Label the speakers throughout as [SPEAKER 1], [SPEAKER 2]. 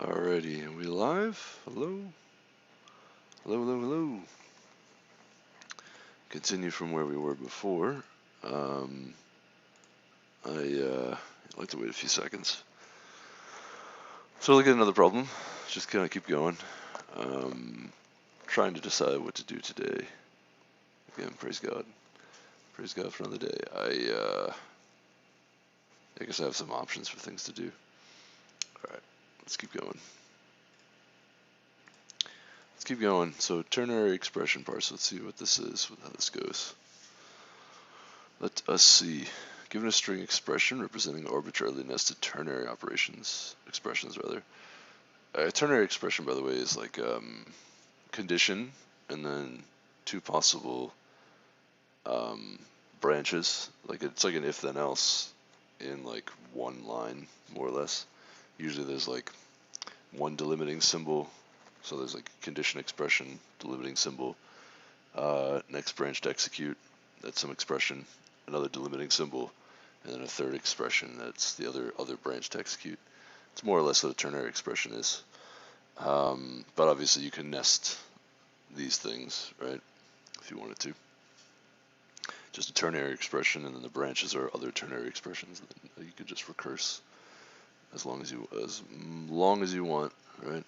[SPEAKER 1] Alrighty, are we live? Hello? Hello, hello, hello. Continue from where we were before. I'd like to wait a few seconds. So look at another problem. Just kind of keep going. Trying to decide what to do today. Again, praise God. Praise God for another day. I guess I have some options for things to do. Alright, let's keep going. Let's keep going. So ternary expression parser. Let's see what this is, how this goes. Let us see. Given a string expression representing arbitrarily nested ternary expressions rather. A ternary expression, by the way, is like condition and then two possible branches. Like it's like an if then else in like one line, more or less. Usually there's like one delimiting symbol. So there's like condition expression, delimiting symbol, next branch to execute, that's some expression, another delimiting symbol, and then a third expression, that's the other branch to execute. It's more or less what a ternary expression is. But obviously you can nest these things, right, if you wanted to. Just a ternary expression, and then the branches are other ternary expressions, and then you could just recurse as long as you want, right?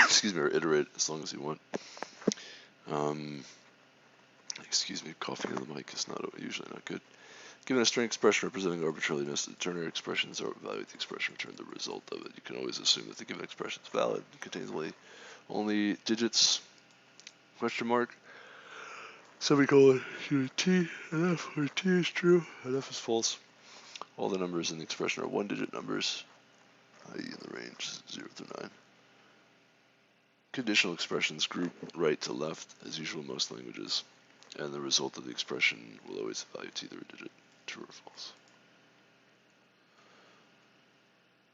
[SPEAKER 1] Excuse me, or iterate as long as you want. Excuse me, coughing on the mic is usually not good. Given a string expression representing arbitrarily nested ternary expressions, or evaluate the expression, return the result of it. You can always assume that the given expression is valid. It contains only digits, question mark, semicolon, T and F, where T is true and F is false. All the numbers in the expression are one-digit numbers, i.e. in the range 0 through 9. Conditional expressions group right to left, as usual in most languages, and the result of the expression will always evaluate either a digit, true or false.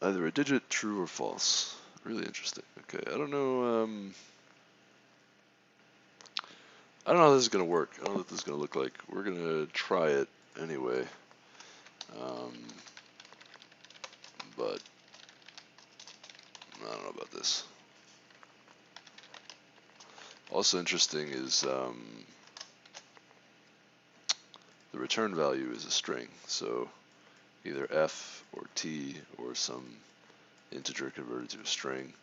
[SPEAKER 1] Either a digit, true or false. Really interesting. Okay, I don't know how this is going to work. I don't know what this is going to look like. We're going to try it anyway. But I don't know about this. Also interesting is the return value is a string, so either F or T or some integer converted to a string.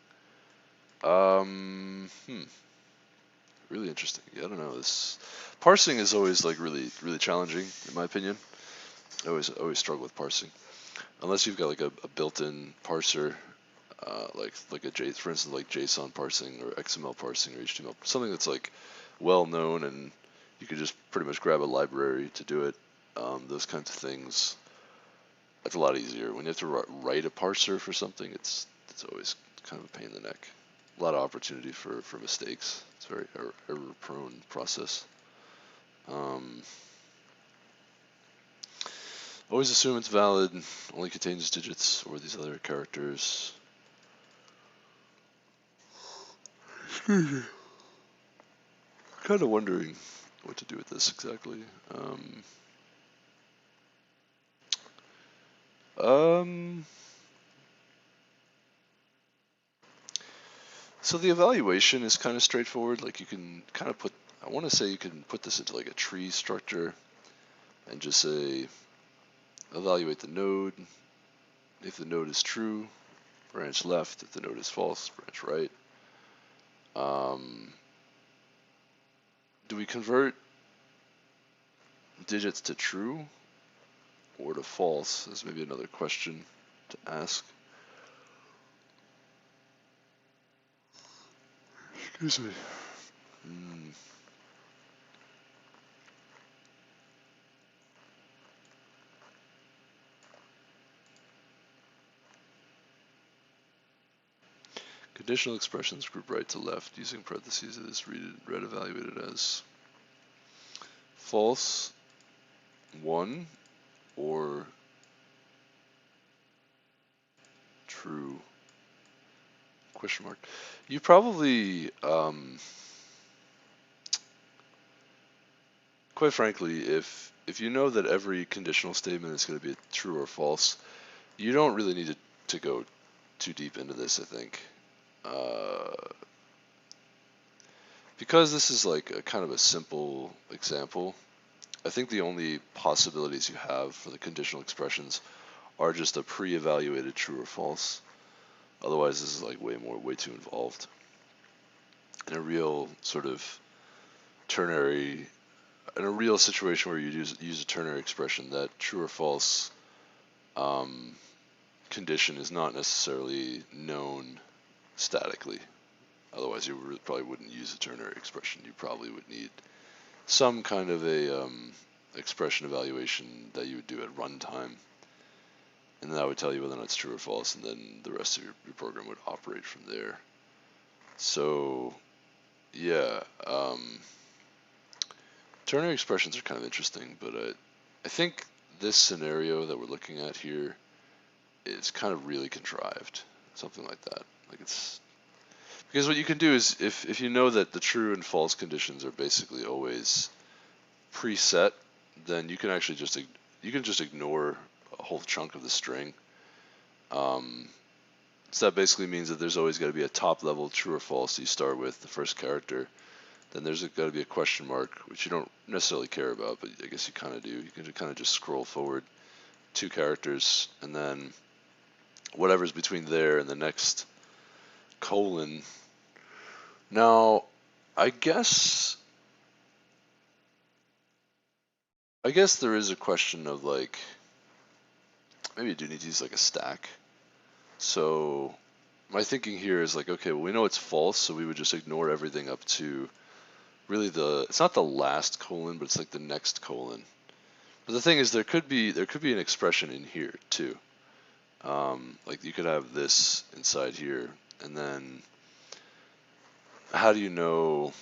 [SPEAKER 1] Really interesting. Yeah, I don't know. This parsing is always like really challenging in my opinion. I always struggle with parsing, unless you've got like a built-in parser, like for instance, like JSON parsing or XML parsing or HTML, something that's like well known and you can just pretty much grab a library to do it. Those kinds of things. That's a lot easier. When you have to write a parser for something, it's always kind of a pain in the neck. A lot of opportunity for mistakes. It's a very error-prone process. Always assume it's valid, only contains digits or these other characters. Excuse me. Kind of wondering what to do with this exactly. So the evaluation is kind of straightforward. Like you can kind of I want to say you can put this into like a tree structure and just say evaluate the node. If the node is true, branch left. If the node is false, branch right. Do we convert digits to true or to false? Is maybe another question to ask. Excuse me. Conditional expressions group right to left using parentheses. It is read evaluated as false, 1, or true, question mark. You probably, quite frankly, if you know that every conditional statement is going to be true or false, you don't really need to go too deep into this, I think. Because this is like a kind of a simple example, I think the only possibilities you have for the conditional expressions are just a pre-evaluated true or false. Otherwise, this is like way too involved. In a real sort of ternary, in a real situation where you use a ternary expression, that true or false condition is not necessarily known statically. Otherwise, you probably wouldn't use a ternary expression. You probably would need some kind of a expression evaluation that you would do at runtime, and that would tell you whether or not it's true or false, and then the rest of your program would operate from there. So, yeah, ternary expressions are kind of interesting, but I think this scenario that we're looking at here is kind of really contrived, something like that. Like it's because what you can do is if you know that the true and false conditions are basically always preset, then you can actually just ignore a whole chunk of the string. So that basically means that there's always got to be a top level true or false you start with, the first character. Then there's got to be a question mark, which you don't necessarily care about, but I guess you kind of do. You can kind of just scroll forward 2 characters, and then whatever's between there and the next colon. Now, I guess there is a question of like, maybe you do need to use like a stack. So my thinking here is like, okay, well, we know it's false, so we would just ignore everything up to really it's not the last colon, but it's like the next colon. But the thing is, there could be an expression in here too. Like you could have this inside here, and then how do you know?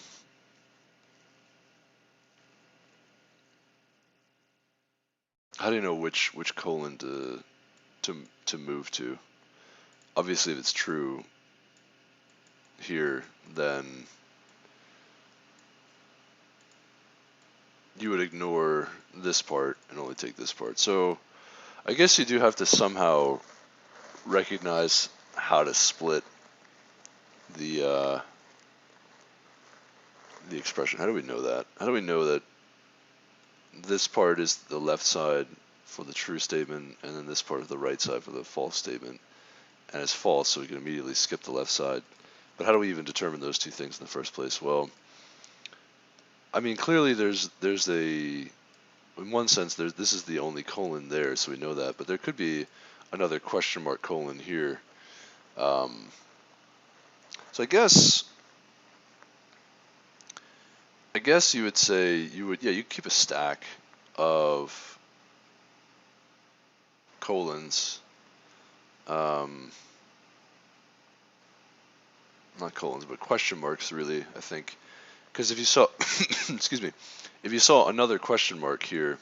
[SPEAKER 1] How do you know which colon to move to? Obviously, if it's true here, then you would ignore this part and only take this part. So I guess you do have to somehow recognize how to split the expression. How do we know that? How do we know that this part is the left side for the true statement, and then this part is the right side for the false statement? And it's false, so we can immediately skip the left side. But how do we even determine those two things in the first place? Well, I mean, clearly there's in one sense, this is the only colon there, so we know that. But there could be another question mark colon here. So I guess you would say you keep a stack of colons. Not colons, but question marks, really, I think. Because if you saw, excuse me, if you saw another question mark here,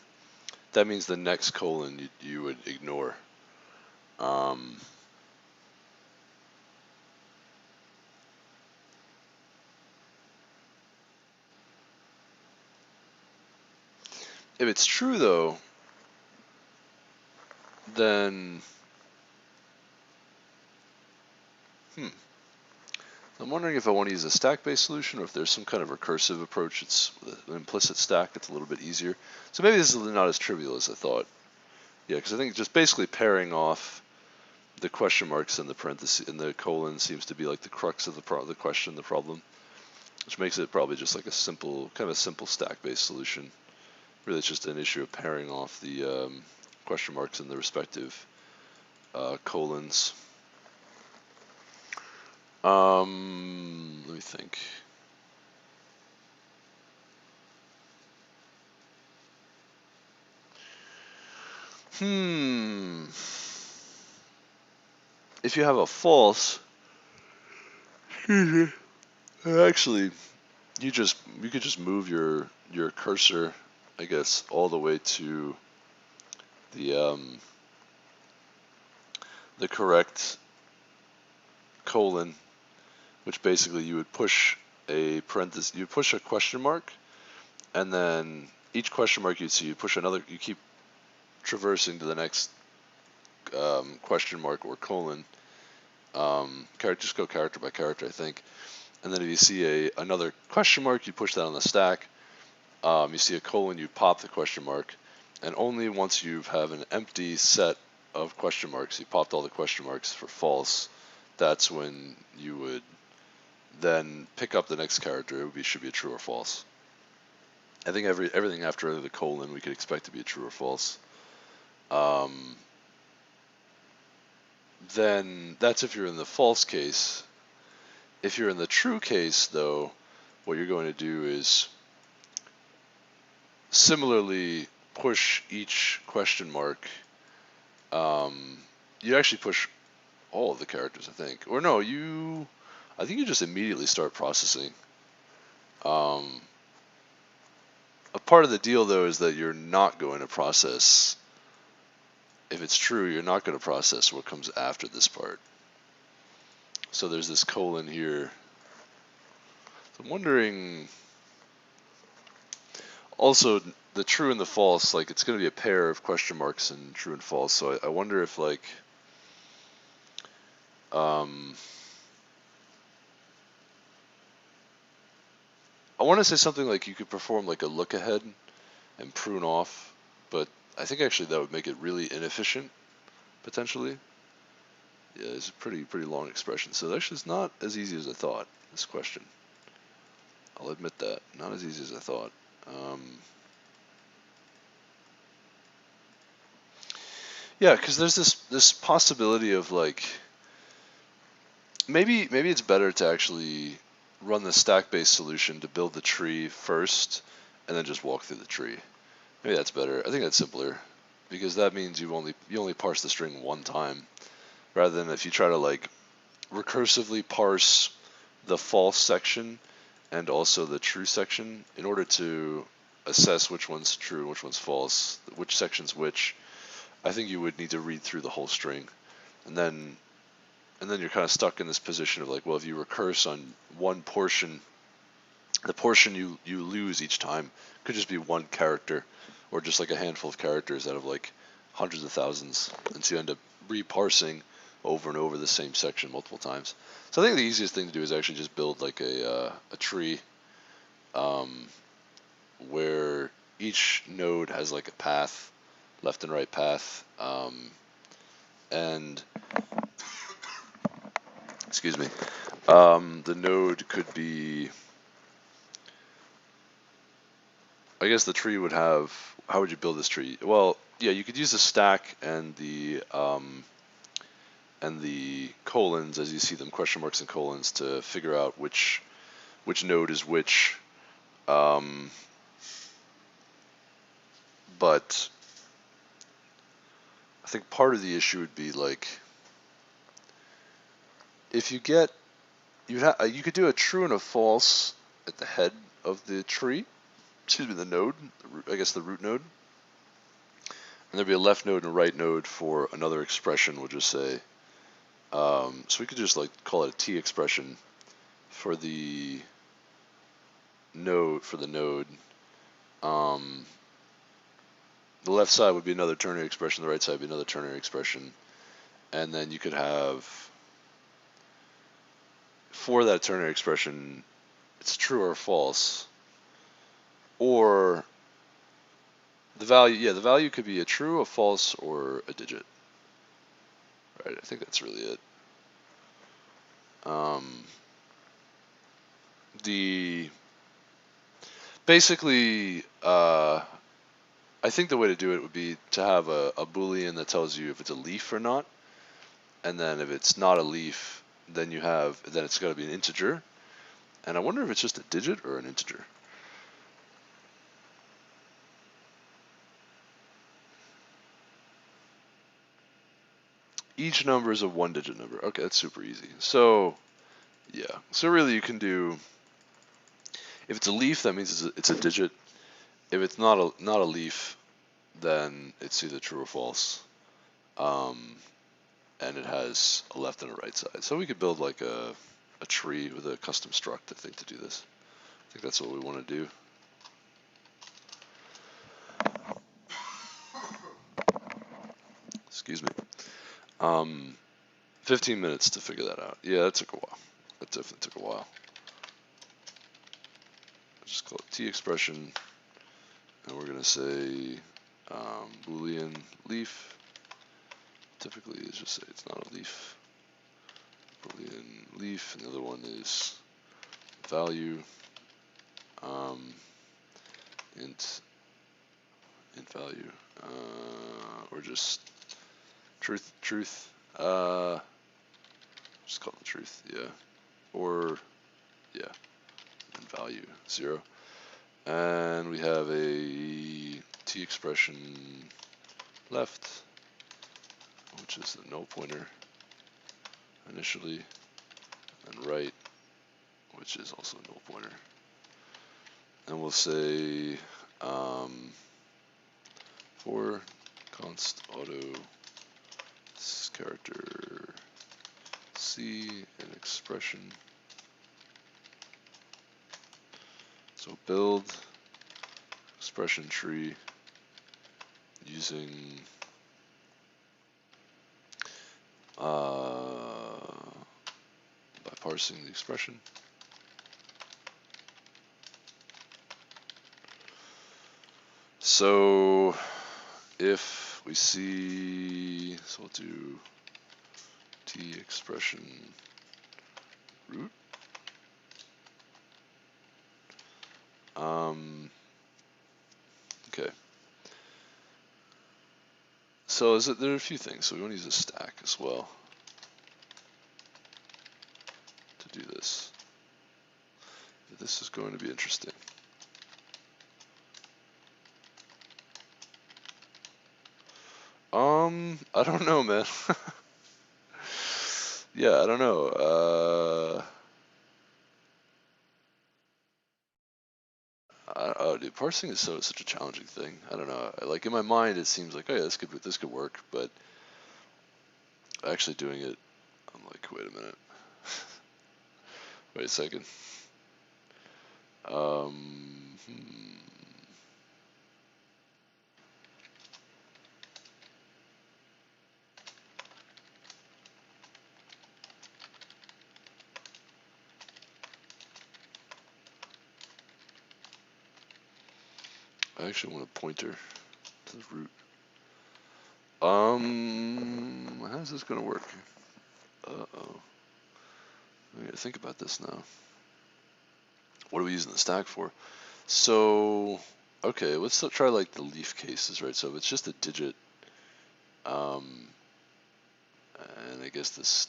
[SPEAKER 1] that means the next colon you would ignore. If it's true, though, then I'm wondering if I want to use a stack-based solution, or if there's some kind of recursive approach. It's an implicit stack. It's a little bit easier. So maybe this is not as trivial as I thought. Yeah, because I think just basically pairing off the question marks and the parentheses and the colon seems to be like the crux of the question, the problem, which makes it probably just like a simple stack-based solution. Really, it's just an issue of pairing off the question marks and the respective colons. Let me think. If you have a false, actually, you could just move your cursor, I guess, all the way to the correct colon, which basically you would push a parenthesis, you push a question mark, and then each question mark you'd see, you push another, you keep traversing to the next question mark or colon, Just go character by character, I think. And then if you see another question mark, you push that on the stack. You see a colon, you pop the question mark. And only once you have an empty set of question marks, you popped all the question marks for false, that's when you would then pick up the next character. Should be a true or false. I think everything after the colon we could expect to be a true or false. Then that's if you're in the false case. If you're in the true case, though, what you're going to do is similarly push each question mark. You actually push all of the characters, I think. Or no, I think you just immediately start processing. A part of the deal, though, is that you're not going to process. If it's true, you're not going to process what comes after this part. So there's this colon here. So I'm wondering. Also, the true and the false, like it's going to be a pair of question marks in true and false. So I wonder if like. I want to say something like you could perform like a look ahead and prune off, but I think actually that would make it really inefficient, potentially. Yeah, it's a pretty long expression. So actually it's not as easy as I thought, this question. I'll admit that. Not as easy as I thought. Yeah, because there's this possibility of like, maybe it's better to actually run the stack-based solution to build the tree first, and then just walk through the tree. Maybe that's better. I think that's simpler, because that means you only parse the string one time, rather than if you try to like recursively parse the false section and also the true section in order to assess which one's true and which one's false, which section's which. I think you would need to read through the whole string, and then you're kind of stuck in this position of like, well, if you recurse on one portion, the portion you lose each time could just be one character, or just like a handful of characters out of like hundreds of thousands, and so you end up reparsing over and over the same section multiple times. So I think the easiest thing to do is actually just build like a tree where each node has like a path, left and right path, and excuse me, the node could be, I guess the tree would have, how would you build this tree? Well, yeah, you could use the stack and the colons, as you see them, question marks and colons, to figure out which node is which. But I think part of the issue would be like, if you get, you could do a true and a false at the head of the tree, excuse me, the node, I guess the root node, and there'd be a left node and a right node for another expression. We'll just say, so we could just like call it a T expression for the node. The left side would be another ternary expression, the right side would be another ternary expression, and then you could have, for that ternary expression, it's true or false, or the value could be a true, a false, or a digit. Right, I think that's really it. Basically, I think the way to do it would be to have a Boolean that tells you if it's a leaf or not, and then if it's not a leaf, then it's got to be an integer. And I wonder if it's just a digit or an integer. Each number is a one-digit number. Okay, that's super easy. So, yeah. So really, you can do, if it's a leaf, that means it's a digit. If it's not a leaf, then it's either true or false. And it has a left and a right side. So we could build like a tree with a custom struct, I think, to do this. I think that's what we want to do. Excuse me. 15 minutes to figure that out. Yeah, that took a while. That definitely took a while. Just call it T expression, and we're gonna say Boolean leaf. Typically, it's just say it's not a leaf. Boolean leaf, and the other one is value. Int value, or just truth. Just call it truth, yeah. Or yeah, and value 0. And we have a T expression left, which is the null pointer initially, and right, which is also a null pointer. And we'll say for const auto character C an expression. So build expression tree using by parsing the expression. So if we see, so we'll do T expression root. Okay. So there are a few things. So we want to use a stack as well to do this. This is going to be interesting. I don't know, man. Yeah, I don't know. Oh, dude, parsing is such a challenging thing. I don't know. Like in my mind, it seems like, oh yeah, this could work, but actually doing it, I'm like, wait a minute. Wait a second. I actually want a pointer to the root. How's this gonna work? Uh-oh. I gotta think about this now. What are we using the stack for? So, okay, let's try like the leaf cases, right? So if it's just a digit, and I guess this,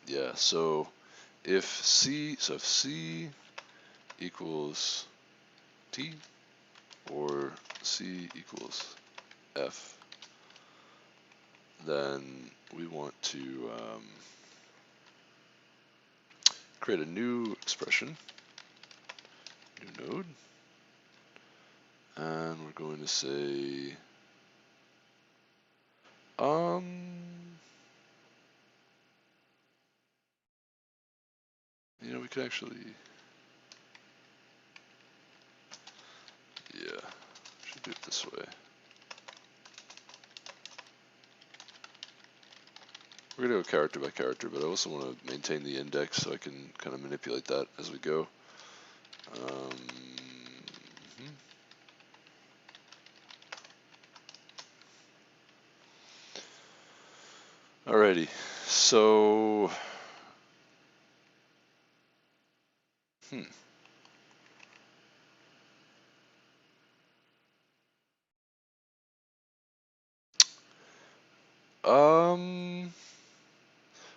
[SPEAKER 1] yeah, so if C equals T, or C equals F, then we want to create a new expression, new node, and we're going to say you know, we could actually, yeah, should do it this way. We're gonna go character by character, but I also want to maintain the index so I can kind of manipulate that as we go. Alrighty, so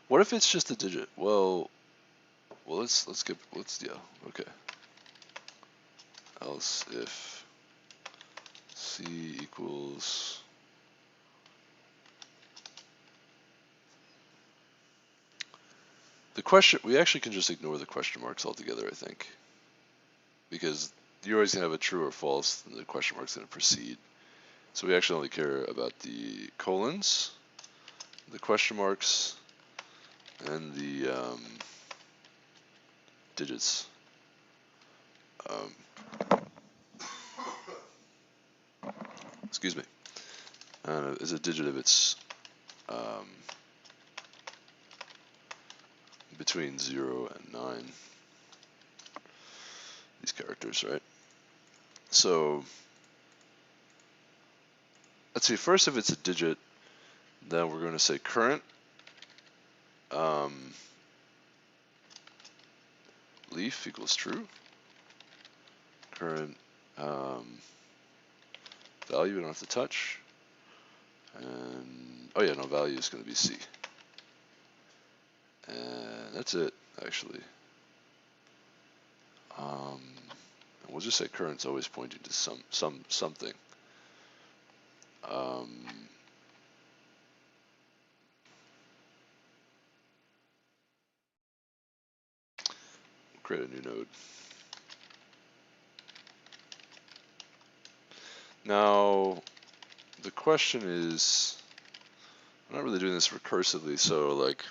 [SPEAKER 1] what if it's just a digit? Well, yeah, okay. Else if C equals the question, we actually can just ignore the question marks altogether, I think, because you're always gonna have a true or false, and the question mark's gonna proceed. So we actually only care about the colons, the question marks, and the digits. Excuse me. Is a digit if it's between 0 and 9. These characters, right? So let's see. First, if it's a digit, then we're going to say current leaf equals true. Current value we don't have to touch. And oh yeah, no, value is going to be C. And that's it, actually. And we'll just say current's always pointing to something. Create a new node. Now, the question is, I'm not really doing this recursively, so like,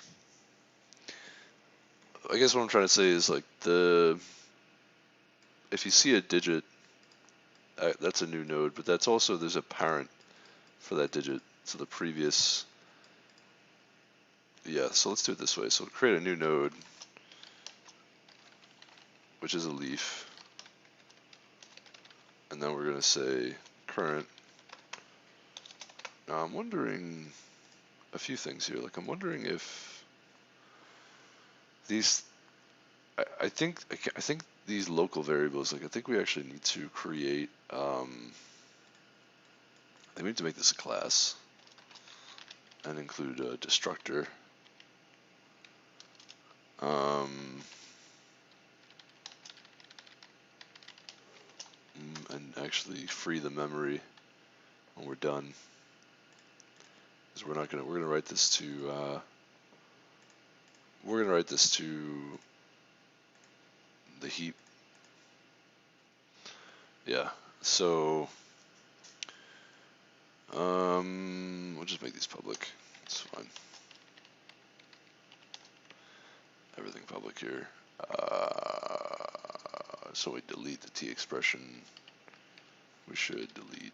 [SPEAKER 1] I guess what I'm trying to say is like if you see a digit, that's a new node, but that's also, there's a parent for that digit. So the previous, yeah, so let's do it this way. So create a new node, which is a leaf. And then we're going to say current. Now I'm wondering a few things here. Like I'm wondering if these, I think these local variables, like I think we actually need to create, we need to make this a class and include a destructor. And actually free the memory when we're done, because we're gonna write this to the heap. Yeah, so we'll just make these public. It's fine. Everything public here. So we delete the T expression. We should delete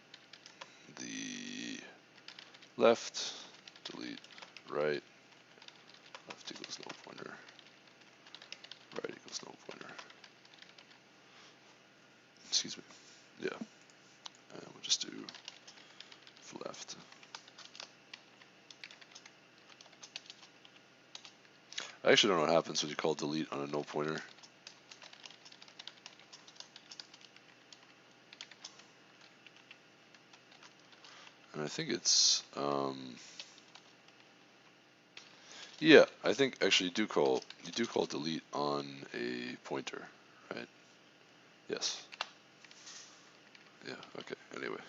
[SPEAKER 1] the left, delete right, left equals null pointer, right equals null pointer. Excuse me. Yeah. And we'll just do left. I actually don't know what happens when you call delete on a null pointer. And I think it's, yeah, I think actually you do call delete on a pointer, right? Yes. Yeah, okay, anyway.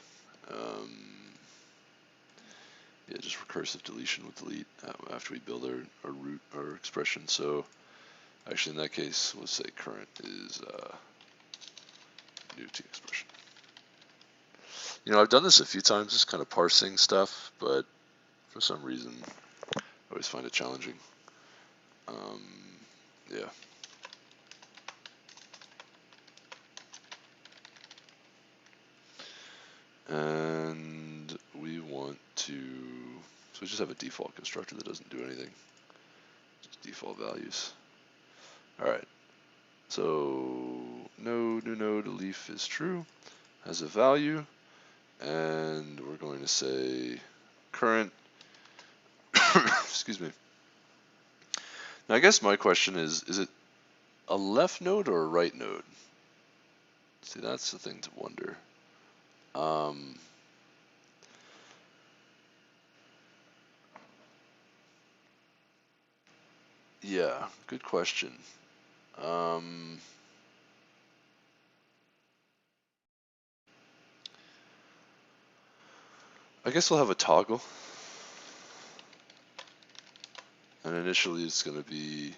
[SPEAKER 1] Yeah, just recursive deletion with delete after we build our root, our expression. So actually in that case, we'll say current is new T expression. You know, I've done this a few times, just kind of parsing stuff, but for some reason, I always find it challenging. Yeah. And we want to, so we just have a default constructor that doesn't do anything, just default values. All right. So node, new node, leaf is true, has a value, and we're going to say current, excuse me. Now I guess my question is it a left node or a right node? See, that's the thing to wonder. Yeah, good question. I guess we'll have a toggle. And initially it's going to be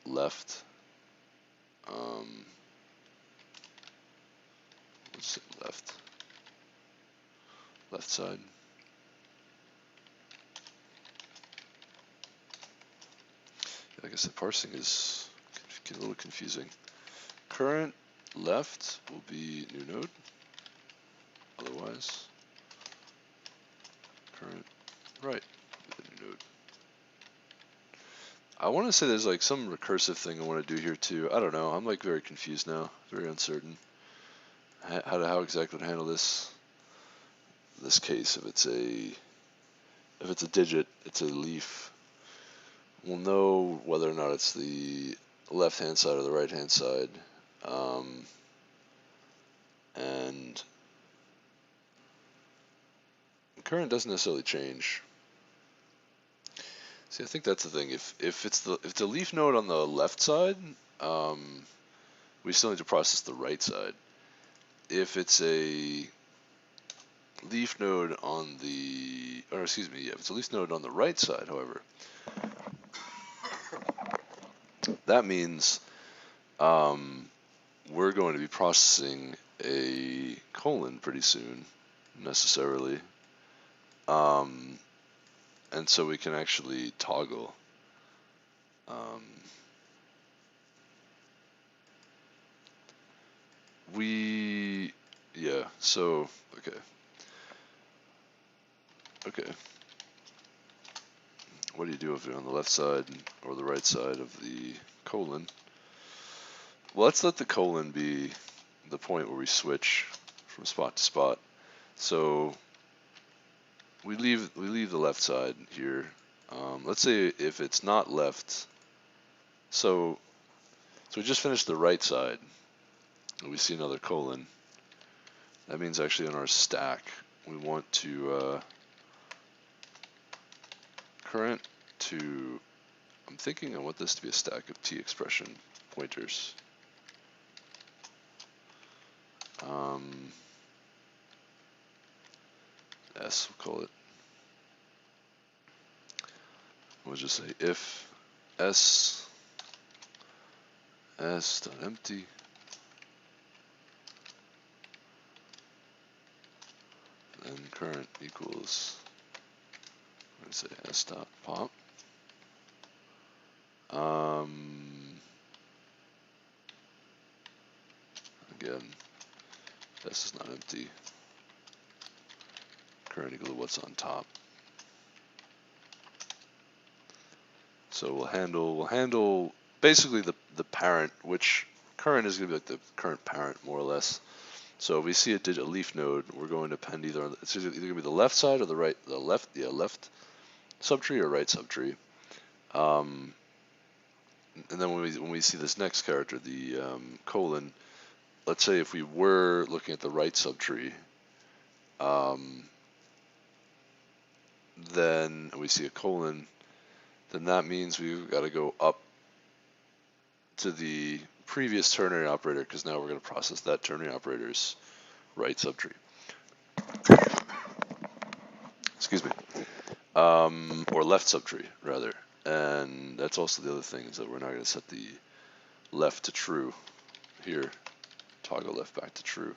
[SPEAKER 1] left. Let's say left side. Like I said, parsing is a little confusing. Current left will be new node. Otherwise, current right will be the new node. I want to say there's like some recursive thing I want to do here too. I don't know. I'm like very confused now, very uncertain. How exactly to handle this case. If it's a digit, it's a leaf. We'll know whether or not it's the left hand side or the right hand side, and current doesn't necessarily change. See, I think that's the thing. If it's the leaf node on the left side, we still need to process the right side. If it's a leaf node on the, or excuse me, yeah, if it's a leaf node on the right side, however, that means we're going to be processing a colon pretty soon, necessarily, and so we can actually toggle. Yeah, so, okay. What do you do if you're on the left side or the right side of the colon? Well, let's let the colon be the point where we switch from spot to spot. So we leave the left side here. Let's say if it's not left, so we just finished the right side, and we see another colon. That means actually on our stack, we want to current to, I'm thinking I want this to be a stack of T expression pointers. S, we'll call it. We'll just say if S dot empty, then current equals, I'm going to say S dot pop. Again, S is not empty. Current equal to what's on top. So we'll handle basically the parent, which current is going to be like the current parent more or less. So if we see a leaf node, we're going to append it's either going to be the left side or the right, left subtree or right subtree. And then when we see this next character, the colon, let's say if we were looking at the right subtree, then we see a colon, then that means we've got to go up to the previous ternary operator, because now we're going to process that ternary operator's right subtree. Excuse me. Or left subtree, rather. And that's also the other thing, is that we're not going to set the left to true here. Toggle left back to true.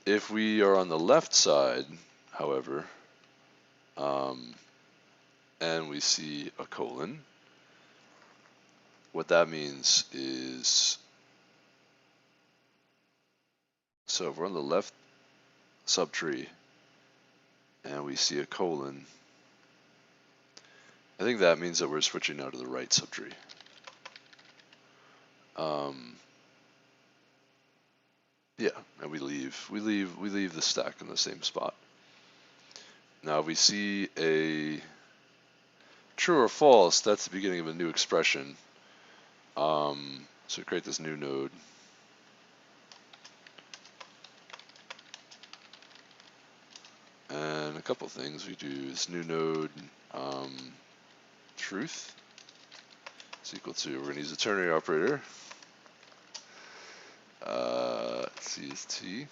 [SPEAKER 1] If we are on the left side, however, and we see a colon, what that means is, so if we're on the left subtree and we see a colon, I think that means that we're switching now to the right subtree. Yeah, and we leave the stack in the same spot. Now if we see a true or false, that's the beginning of a new expression. So we create this new node. And a couple things we do. This new node, truth is equal to, we're going to use the ternary operator. C is T.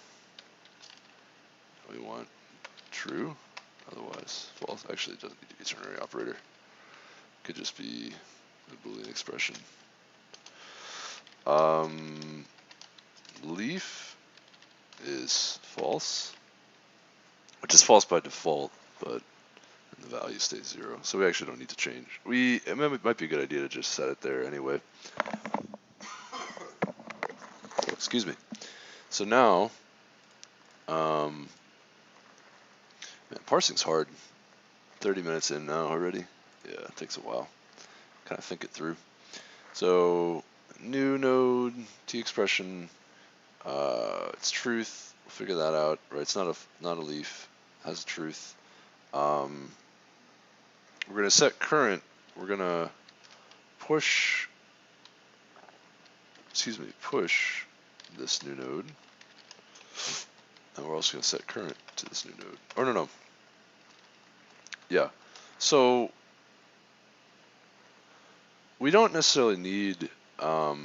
[SPEAKER 1] We want true, otherwise false. Actually, it doesn't need to be a ternary operator. It could just be a Boolean expression. Leaf is false, which is false by default, but the value stays 0. So we actually don't need to change. It might be a good idea to just set it there anyway. Excuse me. So now, man, parsing's hard. 30 minutes in now already. Yeah, it takes a while. kind of think it through. So new node, T expression, it's truth. We'll figure that out, right? It's not a leaf, has a truth. We're gonna set current. We're gonna push this new node, and we're also going to set current to this new node. Oh, no. Yeah. So we don't necessarily need, so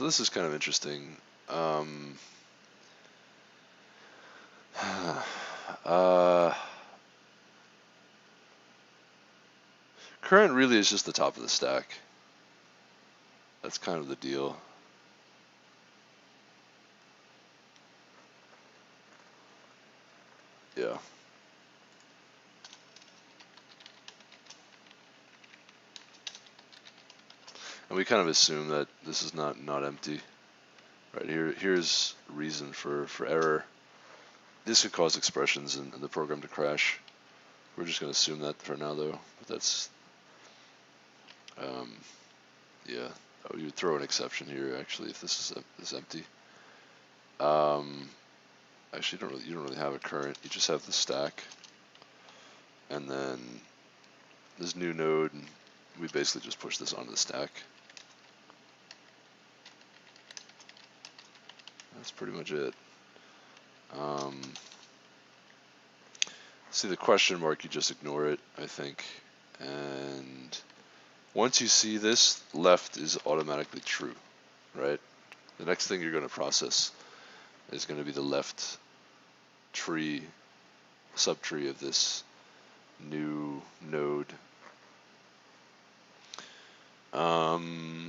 [SPEAKER 1] this is kind of interesting. Current really is just the top of the stack. That's kind of the deal. Yeah. And we kind of assume that this is not empty. Right, here's reason for error. This could cause expressions in the program to crash. We're just going to assume that for now, though. But that's, yeah. Oh, you would throw an exception here, actually, if this is empty. Actually, you don't really have a current. You just have the stack, and then this new node, and we basically just push this onto the stack. That's pretty much it. See the question mark, you just ignore it, I think. And once you see this, left is automatically true, right? The next thing you're going to process is going to be the left tree, subtree of this new node.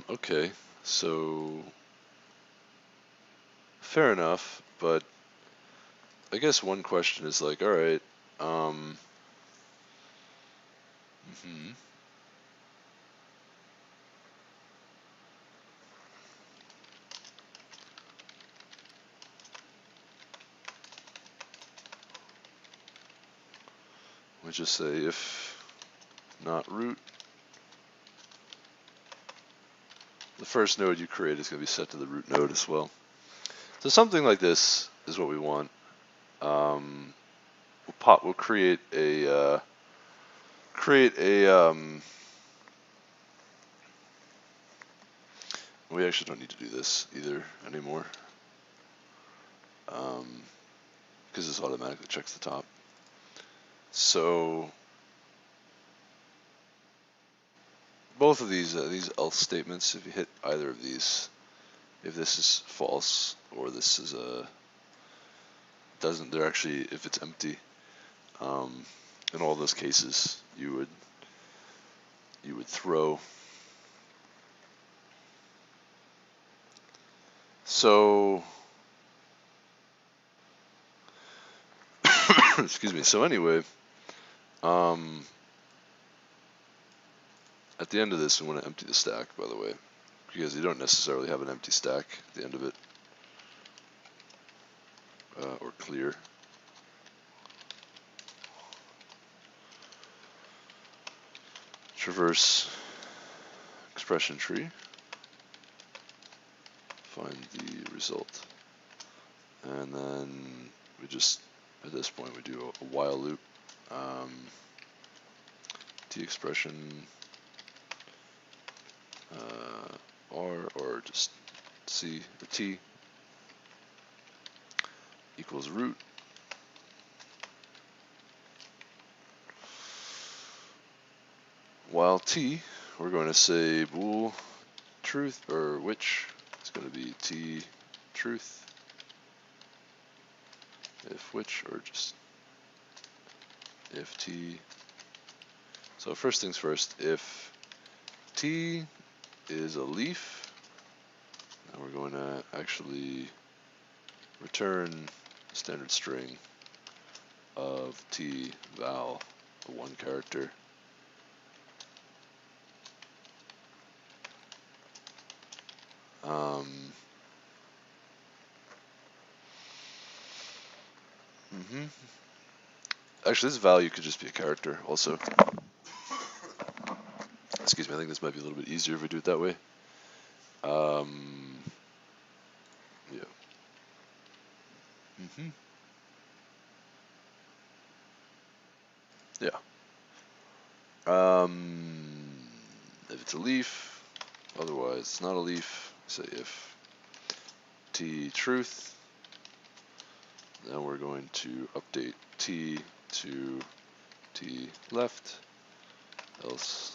[SPEAKER 1] Okay, so fair enough, but I guess one question is like, all right, we just say if not root, the first node you create is going to be set to the root node as well. So something like this is what we want. We'll create a we actually don't need to do this either anymore, because this automatically checks the top. So both of these else statements, if you hit either of these, if this is false or this is they're actually, if it's empty, in all those cases you would throw. So excuse me. So anyway, at the end of this, we want to empty the stack, by the way, because you don't necessarily have an empty stack at the end of it, or clear. Traverse expression tree, find the result, and then we just, at this point, we do a while loop. T expression R, or just C or T equals root. While T, we're going to say bool truth, or which is going to be T truth, if which, or just if T. So first things first, if T is a leaf, now we're going to actually return standard string of T val, the one character. Actually, this value could just be a character also. Excuse me, I think this might be a little bit easier if we do it that way. Yeah. Yeah. If it's a leaf, otherwise it's not a leaf, say if t truth, then we're going to update t to t left, else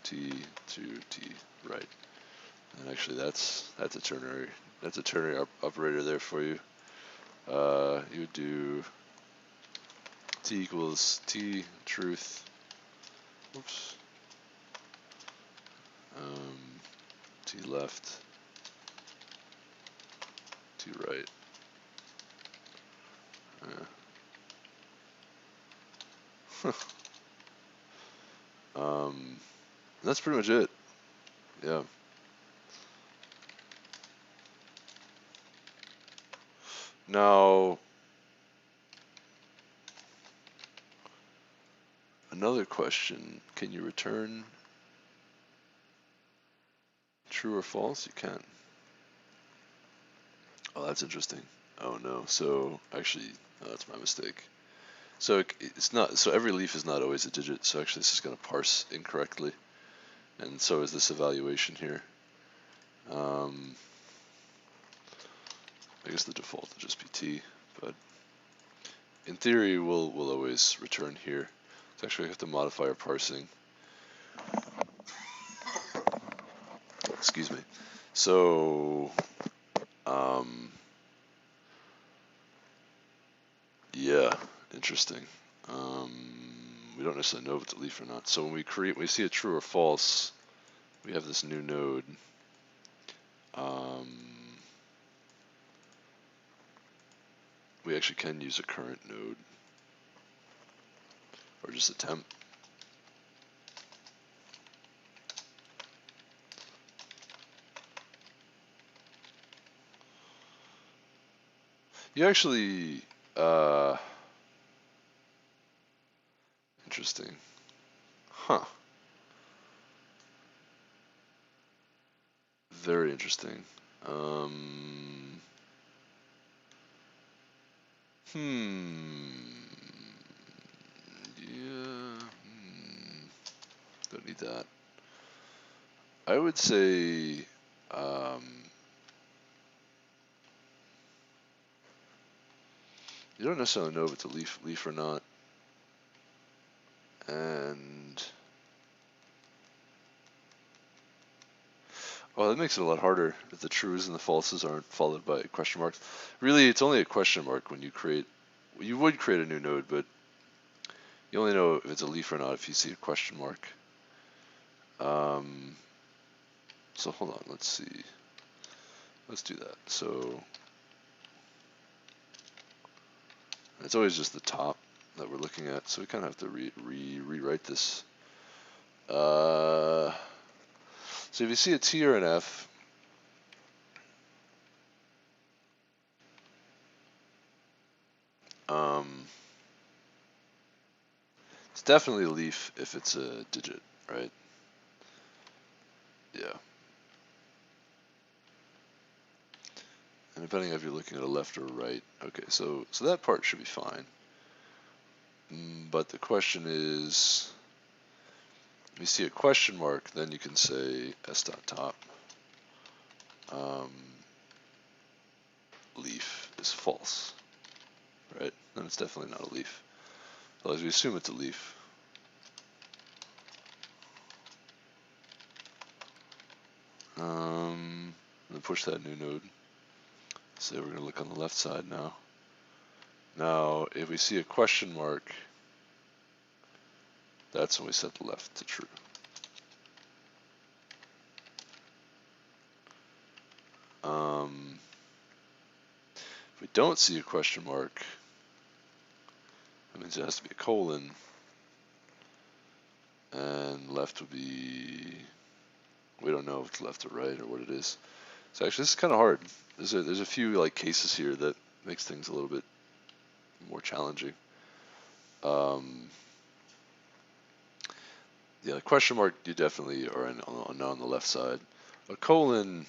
[SPEAKER 1] t to t right. And actually that's a ternary operator there for you. You would do t equals t truth, oops, t left, t right. That's pretty much it. Yeah. Now, another question, can you return true or false? You can. Oh, that's interesting. Oh no, so actually, that's my mistake. So it's not, so every leaf is not always a digit, so actually this is going to parse incorrectly. And so is this evaluation here. I guess the default will just be t, but in theory we'll always return here. So actually I have to modify our parsing. Excuse me. So yeah, interesting. We don't necessarily know if it's a leaf or not. So when we see a true or false, we have this new node. We actually can use a current node, or just a temp. You actually, interesting. Huh. Very interesting. Yeah. Don't need that. I would say, you don't necessarily know if it's a leaf or not. And oh, that makes it a lot harder if the trues and the falses aren't followed by question marks. Really, it's only a question mark when you create. You would create a new node, but you only know if it's a leaf or not if you see a question mark. So hold on, let's see. Let's do that. So it's always just the top that we're looking at, so we kind of have to rewrite this. So if you see a T or an F, it's definitely a leaf if it's a digit, right? Yeah. And depending if you're looking at a left or right. Okay, so that part should be fine. But the question is, if you see a question mark, then you can say s.top. Leaf is false, right? Then it's definitely not a leaf. Otherwise, we assume it's a leaf. Then push that new node. So we're going to look on the left side now. Now, if we see a question mark, that's when we set the left to true. If we don't see a question mark, that means it has to be a colon, and left would be, we don't know if it's left or right or what it is. So actually, this is kind of hard. There's a few like cases here that makes things a little bit more challenging. Yeah, question mark, you definitely are on the left side. A colon,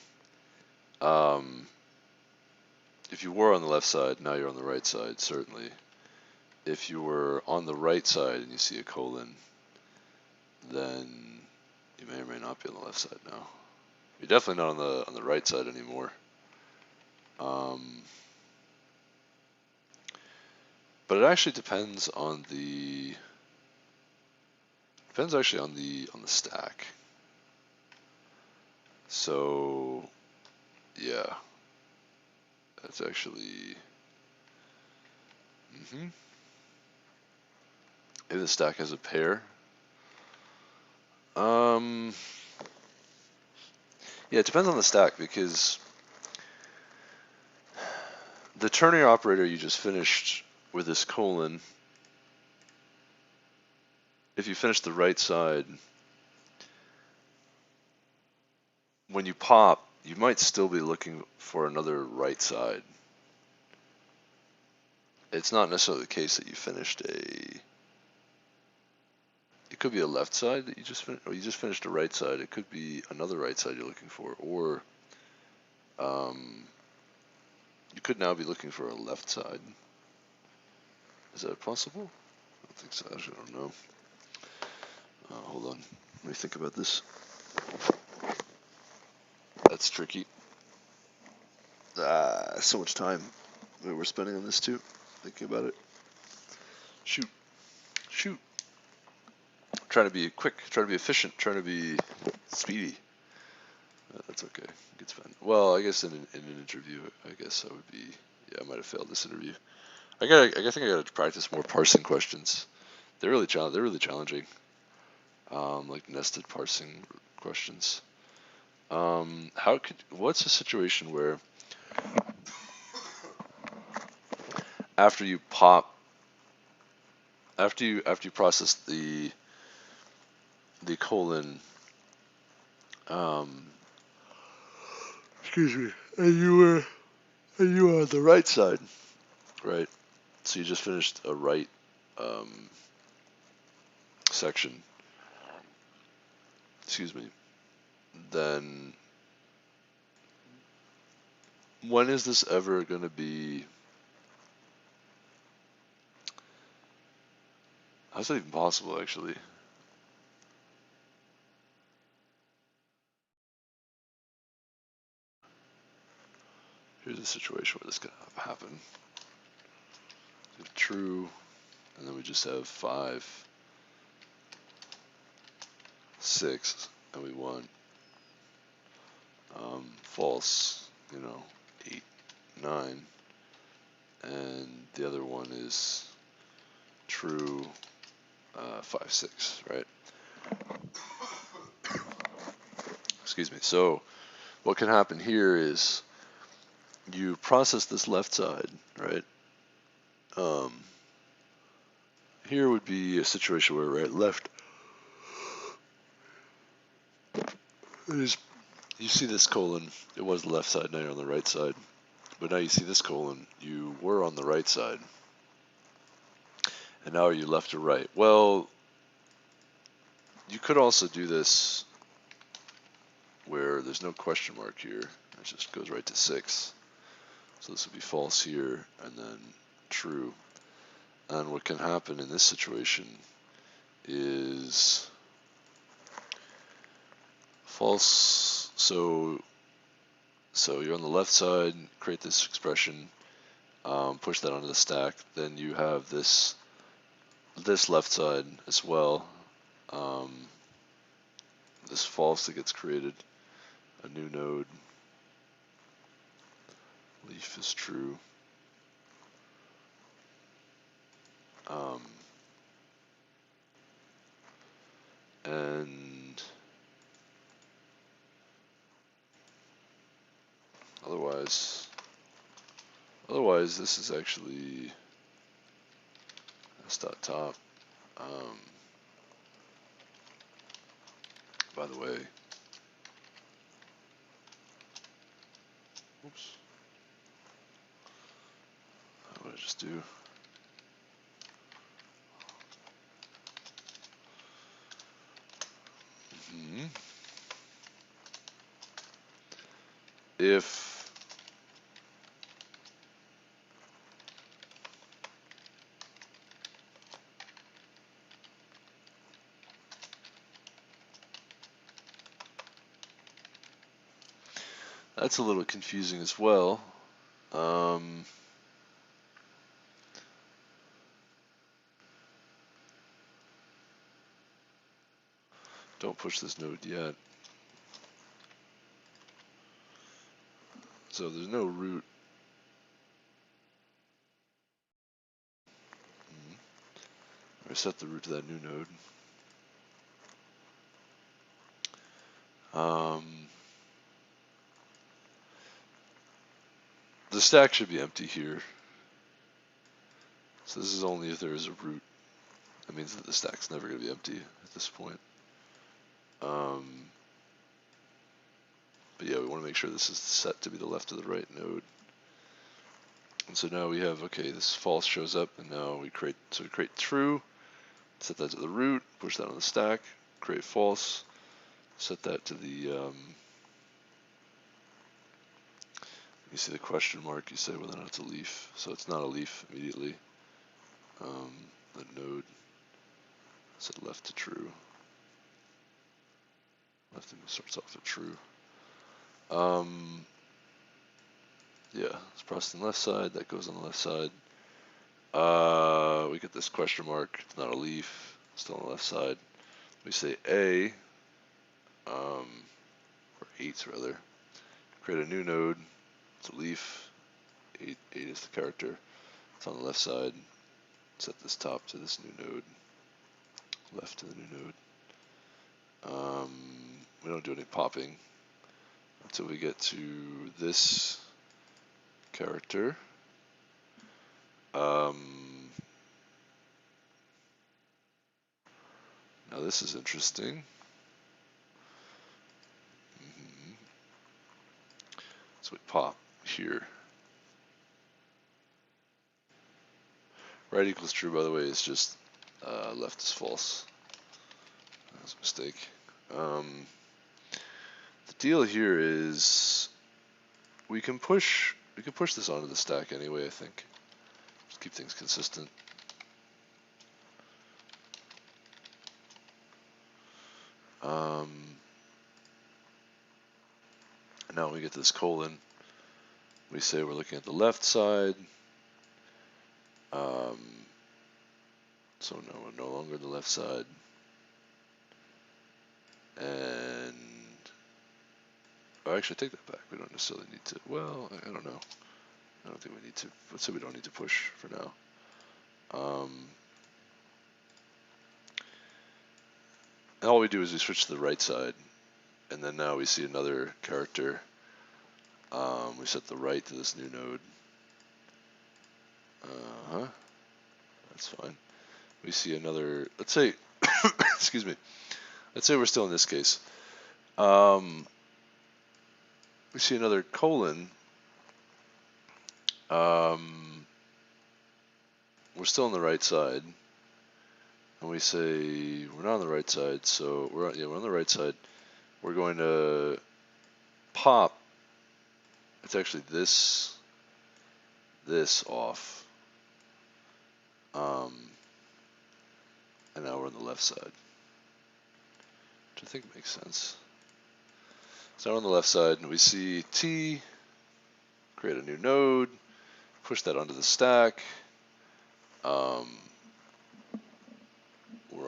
[SPEAKER 1] if you were on the left side, now you're on the right side, certainly. If you were on the right side and you see a colon, then you may or may not be on the left side now. You're definitely not on the right side anymore. But it actually depends on the on the stack. So yeah, that's actually if the stack has a pair. Yeah, it depends on the stack because the ternary operator you just finished with this colon, if you finish the right side, when you pop, you might still be looking for another right side. It's not necessarily the case that you finished it could be a left side that you just finished, or you just finished a right side. It could be another right side you're looking for, or you could now be looking for a left side. Is that possible? I don't think so. Actually, I don't know. Hold on. Let me think about this. That's tricky. So much time that we're spending on this too. Thinking about it. Shoot. Trying to be quick, trying to be efficient, trying to be speedy. That's okay. It's fine. Well, I guess in an interview, I guess I would be. Yeah, I might have failed this interview. I think I got to practice more parsing questions. They're really challenging. Like nested parsing questions. What's a situation where after you process the colon, excuse me, and you were on the right side, right? So you just finished a right section. Excuse me. Then when is this ever going to be? How's that even possible, actually? Here's a situation where this could happen. We have true, and then we just have 5, 6, and we want false, 8, 9, and the other one is true, 5, 6, right? Excuse me. So what can happen here is you process this left side, right? Here would be a situation where right, left is, you see this colon, it was the left side, now you're on the right side. But now you see this colon, you were on the right side. And now are you left or right? Well, you could also do this where there's no question mark here. It just goes right to 6. So this would be false here, and then true. And what can happen in this situation is false. So you're on the left side, create this expression, push that onto the stack. Then you have this left side as well. This false that gets created, a new node. Leaf is true. And otherwise this is actually s.top. By the way, oops, what did I just do? If that's a little confusing as well. Don't push this node yet. So there's no root. I set the root to that new node. The stack should be empty here. So this is only if there is a root. That means that the stack's never going to be empty at this point. But yeah, we want to make sure this is set to be the left of the right node. And so now we have, okay, this false shows up, and now we create true, set that to the root, push that on the stack, create false, set that to the, you see the question mark, you say whether or not it's a leaf. So it's not a leaf immediately. The node, set left to true. Left starts off at true. Yeah, it's processing left side, that goes on the left side. We get this question mark, it's not a leaf, still on the left side. We say A, or 8 rather, create a new node, it's a leaf, 8 is the character, it's on the left side, set this top to this new node, left to the new node. We don't do any popping until we get to this character. Now this is interesting. So we pop here. Right equals true, by the way, is just left is false. That's a mistake. The deal here is we can push this onto the stack anyway, I think. Just keep things consistent. Now when we get to this colon, we say we're looking at the left side. So now we're no longer the left side. And actually take that back. We don't necessarily need to. Well, I don't know. I don't think we need to. Let's say we don't need to push for now. And all we do is we switch to the right side, and then now we see another character. We set the right to this new node. That's fine. We see another. Let's say, excuse me. Let's say we're still in this case. We see another colon. We're still on the right side, and we say we're not on the right side. So we're on the right side. We're going to pop. It's actually this off. And now we're on the left side, which I think makes sense. So now we're on the left side, and we see T, create a new node, push that onto the stack. We're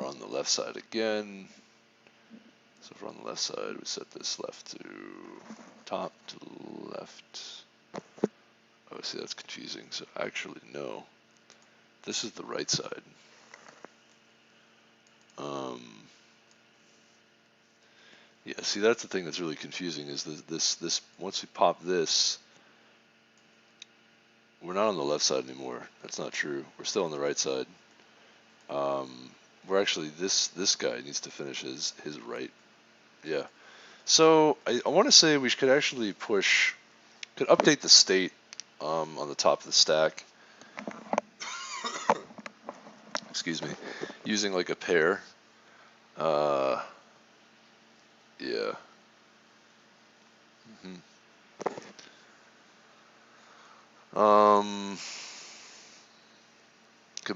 [SPEAKER 1] on the left side again. So if we're on the left side, we set this left to top to left. Oh, see, that's confusing. So actually, no. This is the right side. Yeah, see, that's the thing that's really confusing is this once we pop this, we're not on the left side anymore. That's not true. We're still on the right side. We're actually, this guy needs to finish his right. Yeah. So I want to say we could actually could update the state on the top of the stack. Excuse me. Using like a pair.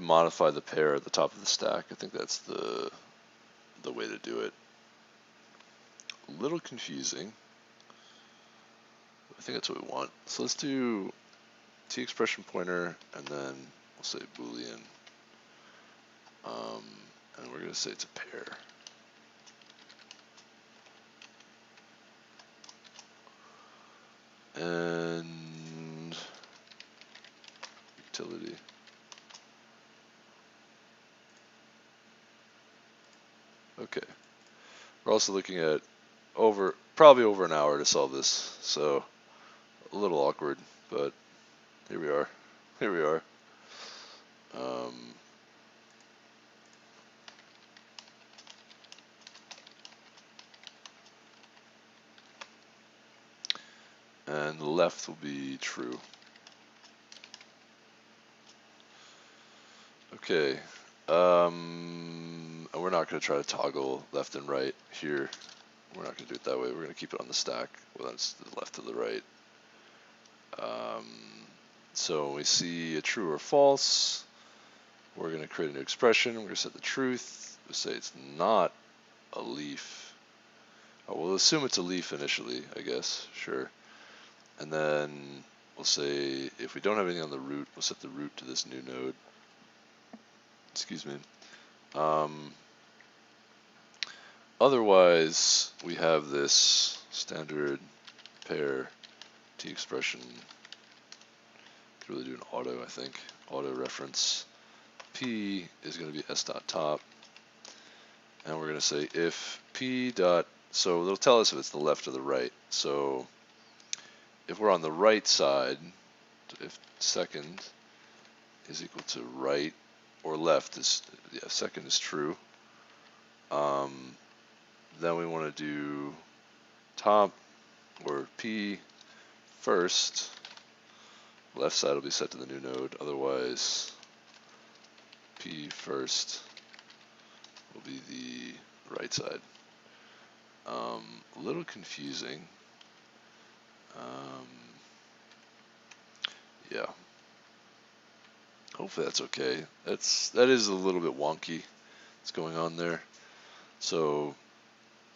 [SPEAKER 1] modify the pair at the top of the stack. I think that's the way to do it. A little confusing. I think that's what we want. So let's do T expression pointer, and then we'll say Boolean, and we're going to say it's a pair. And utility. Okay. We're also looking at probably over an hour to solve this, so a little awkward, but here we are. Here we are. And the left will be true. Okay. And we're not going to try to toggle left and right here. We're not going to do it that way. We're going to keep it on the stack, whether it's the left or the right. So when we see a true or false, we're going to create a new expression. We're going to set the truth. We'll say it's not a leaf. Oh, we'll assume it's a leaf initially, I guess. Sure. And then we'll say if we don't have anything on the root, we'll set the root to this new node. Excuse me. Otherwise, we have this standard pair T expression. Could really do an auto, I think. Auto reference. P is going to be s.top. And we're going to say if P dot, so it'll tell us if it's the left or the right. So if we're on the right side, if second is equal to right, or left is, yeah, second is true. Then we want to do top or P first. Left side will be set to the new node. Otherwise, P first will be the right side. A little confusing. Yeah. Hopefully that's okay. That is a little bit wonky. What's going on there? So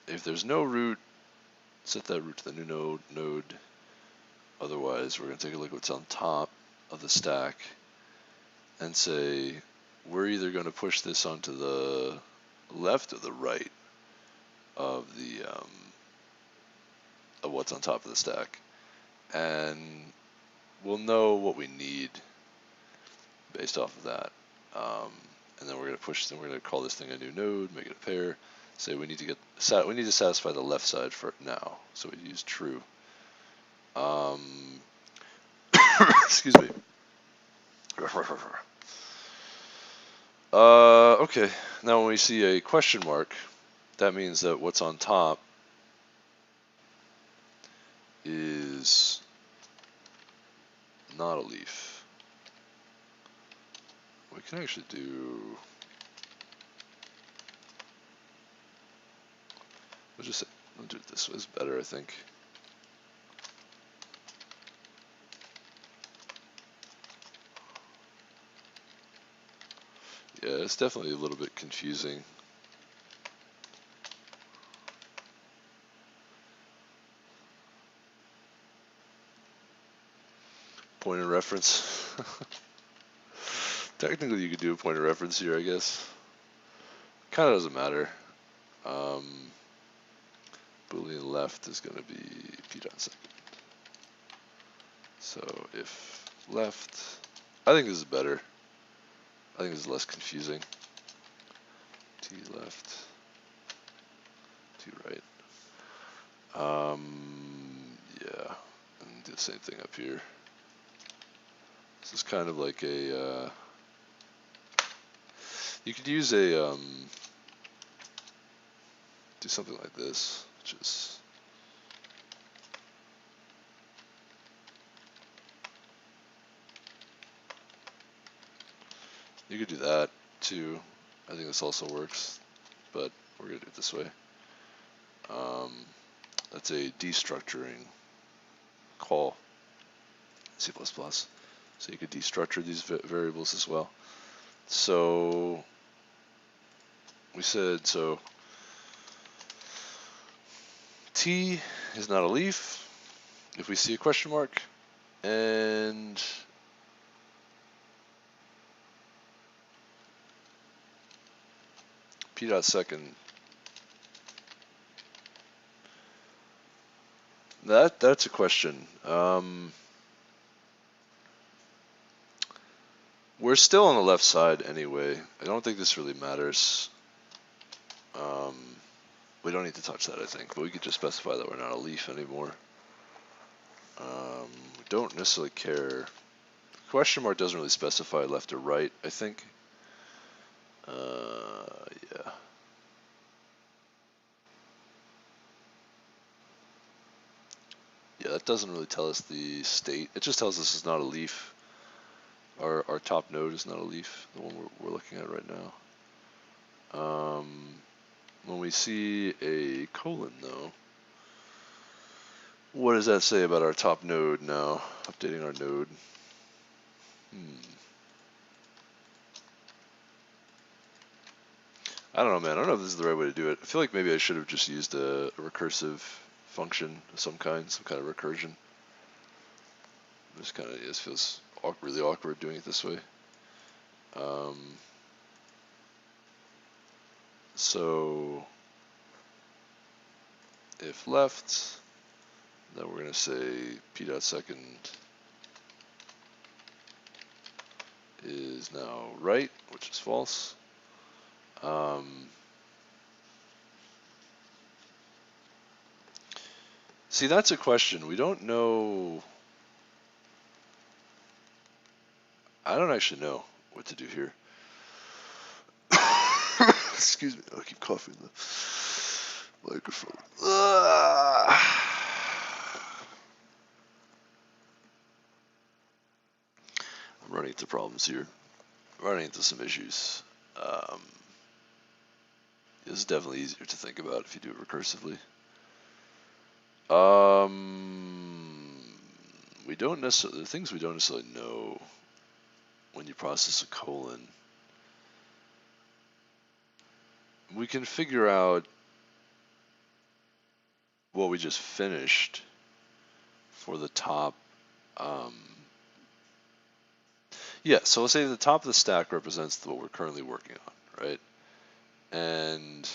[SPEAKER 1] if there's no root, set that root to the new node. Otherwise, we're going to take a look at what's on top of the stack and say we're either going to push this onto the left or the right of the of what's on top of the stack, and we'll know what we need based off of that. And then we're going to push. Then we're going to call this thing a new node, make it a pair. Say we need to satisfy the left side for now, so we use true. Excuse me. Okay. Now when we see a question mark, that means that what's on top is not a leaf. We can actually do. We'll do it this way. It's better, I think. Yeah, it's definitely a little bit confusing. Point of reference. Technically, you could do a point of reference here, I guess. Kind of doesn't matter. Boolean left is going to be p dot second. So if left, I think this is better. I think this is less confusing. T left, T right. Yeah, and do the same thing up here. This is kind of like a. You could use a do something like this, which is. You could do that too. I think this also works, but we're going to do it this way. That's a destructuring call in C++. So you could destructure these variables as well. So we said, so T is not a leaf if we see a question mark, and P dot second. That's a question. We're still on the left side anyway. I don't think this really matters. We don't need to touch that, I think, but we could just specify that we're not a leaf anymore. We don't necessarily care. Question mark doesn't really specify left or right, I think. Yeah. Yeah, that doesn't really tell us the state. It just tells us it's not a leaf. Our top node is not a leaf, the one we're looking at right now. When we see a colon, though, what does that say about our top node now? Updating our node. I don't know, man. I don't know if this is the right way to do it. I feel like maybe I should have just used a recursive function of some kind of recursion. This feels really awkward doing it this way. So if left, then we're going to say p dot second is now right, which is false. See, that's a question. We don't know. I don't actually know what to do here. Excuse me, I keep coughing in the microphone. I'm running into problems here. I'm running into some issues. This is definitely easier to think about if you do it recursively. We don't necessarily, the things we don't necessarily know when you process a colon. We can figure out what we just finished for the top. Yeah, so let's say the top of the stack represents what we're currently working on, right? And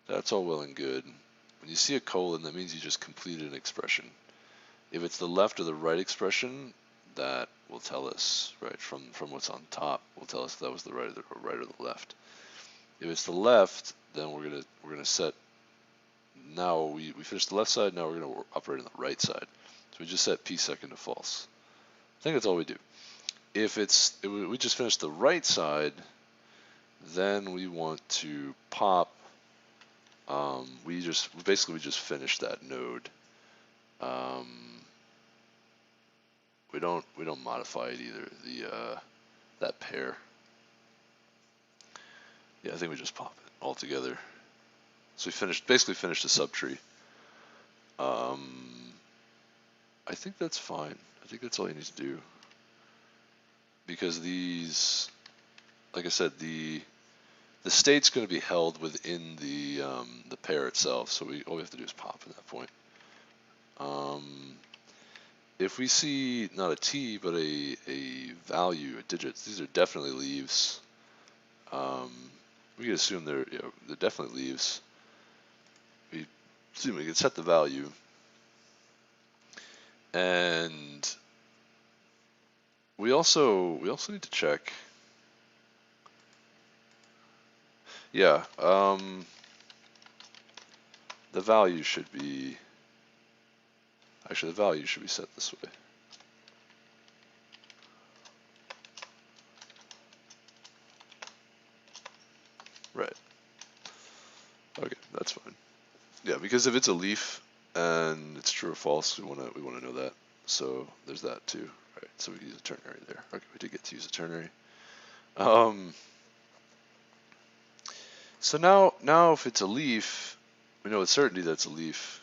[SPEAKER 1] that's all well and good. When you see a colon, that means you just completed an expression. If it's the left or the right expression, that will tell us, right, from what's on top, will tell us if that was the right or the left. If it's the left, then we're gonna set. Now we finished the left side. Now we're gonna operate on the right side. So we just set p second to false. I think that's all we do. If we just finished the right side, then we want to pop. We just finished that node. We don't modify it either. That pair. Yeah, I think we just pop it all together. So we basically finished the subtree. I think that's fine. I think that's all you need to do. Because these, like I said, the state's going to be held within the pair itself. So all we have to do is pop at that point. If we see not a t but a value, a digit, these are definitely leaves. We can assume they're definitely leaves. We can set the value, and we also need to check. Yeah, the value should be. Actually, the value should be set this way. Right. Okay, that's fine. Yeah, because if it's a leaf and it's true or false, we wanna know that. So there's that too. Right. So we can use a ternary there. Okay, we did get to use a ternary. So now if it's a leaf, we know with certainty that's a leaf.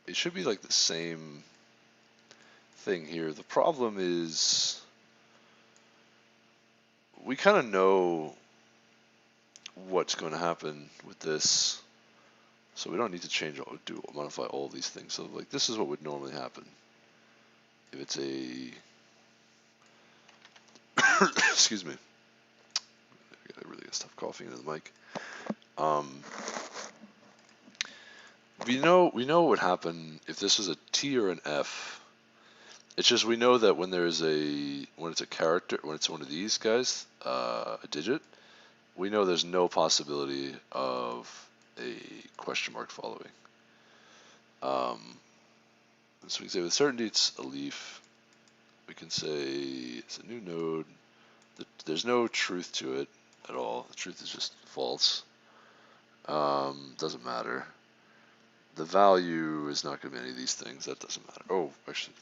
[SPEAKER 1] It should be like the same thing here. The problem is we kind of know what's going to happen with this, so we don't need to modify all these things. So like this is what would normally happen if it's a excuse me, I really gotta stop coughing into the mic. We know what would happen if this was a T or an F. It's just we know that when it's a character, when it's one of these guys, a digit, we know there's no possibility of a question mark following. So we can say with certainty it's a leaf. We can say it's a new node. There's no truth to it at all. The truth is just false. Doesn't matter. The value is not going to be any of these things. That doesn't matter. Oh, actually,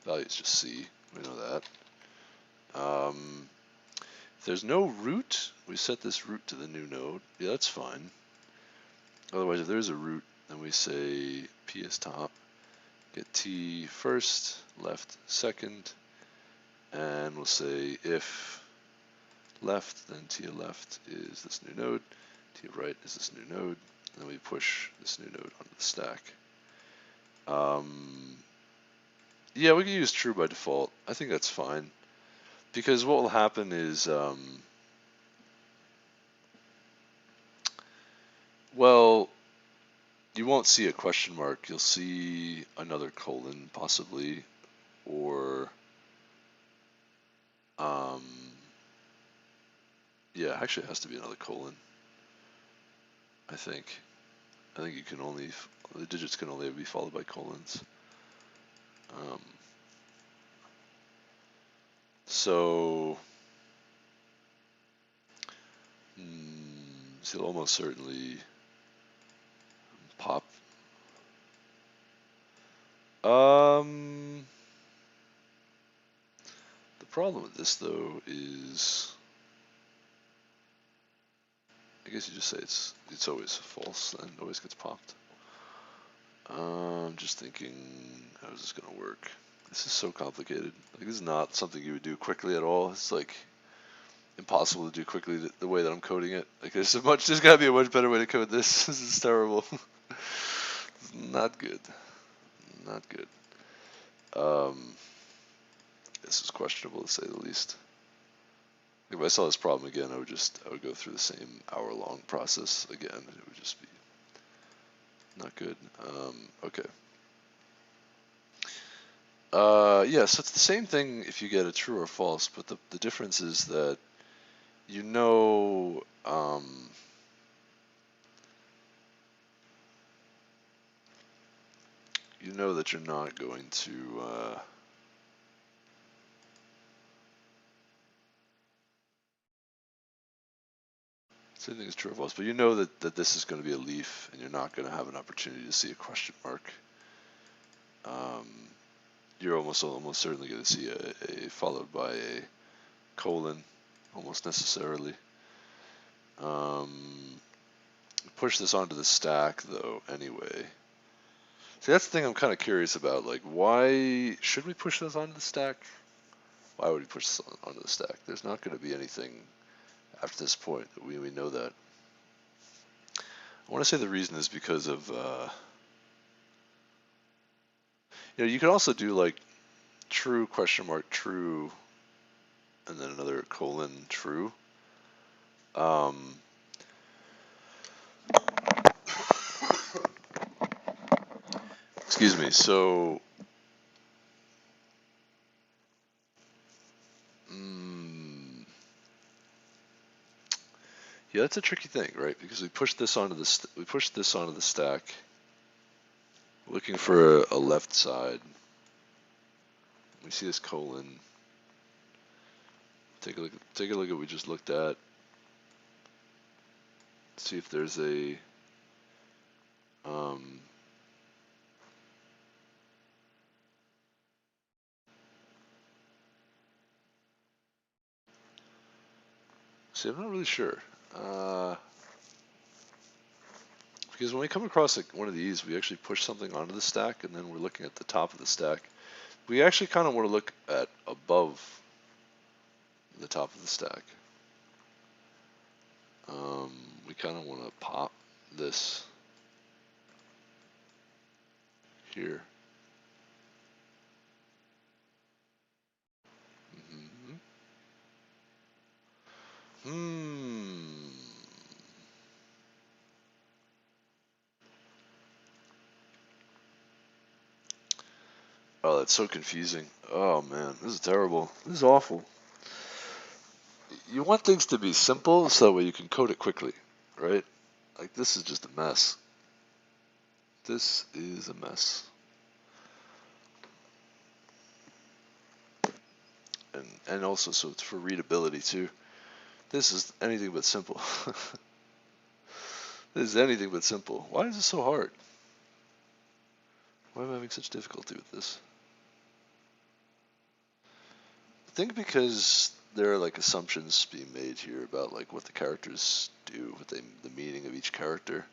[SPEAKER 1] value is just C. We know that. If there's no root, we set this root to the new node. Yeah, that's fine. Otherwise, if there's a root, then we say P is top. Get T first, left second, and we'll say if left, then T of left is this new node, T of right is this new node, and then we push this new node onto the stack. Yeah, we can use true by default. I think that's fine, because what will happen is, well, you won't see a question mark. You'll see another colon, possibly, or yeah, actually it has to be another colon. I think you can only, the digits can only be followed by colons. So he'll almost certainly pop. The problem with this though is, I guess you just say it's always false and always gets popped. I'm just thinking, how is this gonna work? This is so complicated. Like, this is not something you would do quickly at all. It's like impossible to do quickly the way that I'm coding it. Like, there's gotta be a much better way to code this. This is terrible. It's not good. Not good. This is questionable to say the least. If I saw this problem again, I would go through the same hour-long process again. It would just be not good. Okay. Yeah, so it's the same thing if you get a true or false, but the difference is that you know that you're not going to same thing is true or false, but you know that this is going to be a leaf and you're not going to have an opportunity to see a question mark. You're almost certainly going to see a followed by a colon, almost necessarily. Push this onto the stack though anyway. See, that's the thing I'm kind of curious about. Like, why should we push this onto the stack? Why would we push this onto the stack? There's not going to be anything after this point. We know that. I want to say the reason is because of, you could also do like true question mark true, and then another colon true. Excuse me. So. Yeah, that's a tricky thing, right? Because we pushed this onto the stack, looking for a left side. We see this colon. Take a look at what we just looked at. See if there's a see, I'm not really sure. Because when we come across one of these, we actually push something onto the stack, and then we're looking at the top of the stack we actually kind of want to look at above the top of the stack. We kind of want to pop this here. Oh, that's so confusing. Oh man, this is terrible. This is awful. You want things to be simple so that way you can code it quickly, right? Like this is just a mess. This is a mess. And also, so it's for readability too. This is anything but simple. This is anything but simple. Why is this so hard? Why am I having such difficulty with this? I think because there are like assumptions being made here about like what the characters do, what the meaning of each character.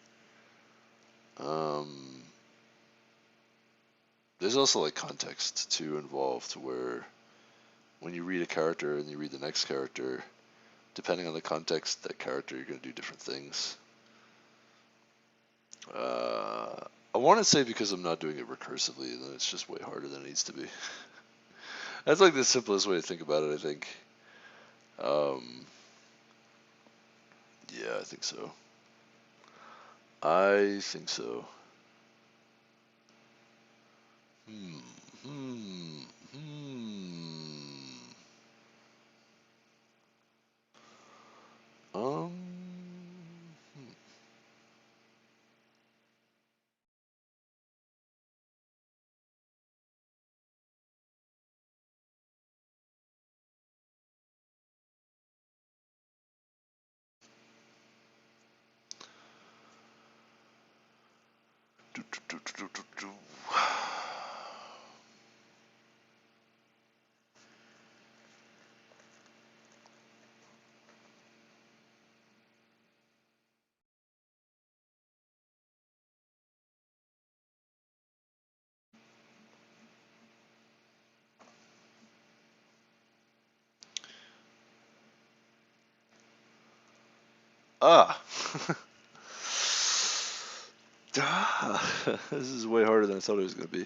[SPEAKER 1] There's also like context too involved, where when you read a character and you read the next character, depending on the context, that character, you're going to do different things. I want to say because I'm not doing it recursively, and then it's just way harder than it needs to be. That's like the simplest way to think about it, I think. Yeah, I think so. I think so. Um. Ah. This is way harder than I thought it was going to be.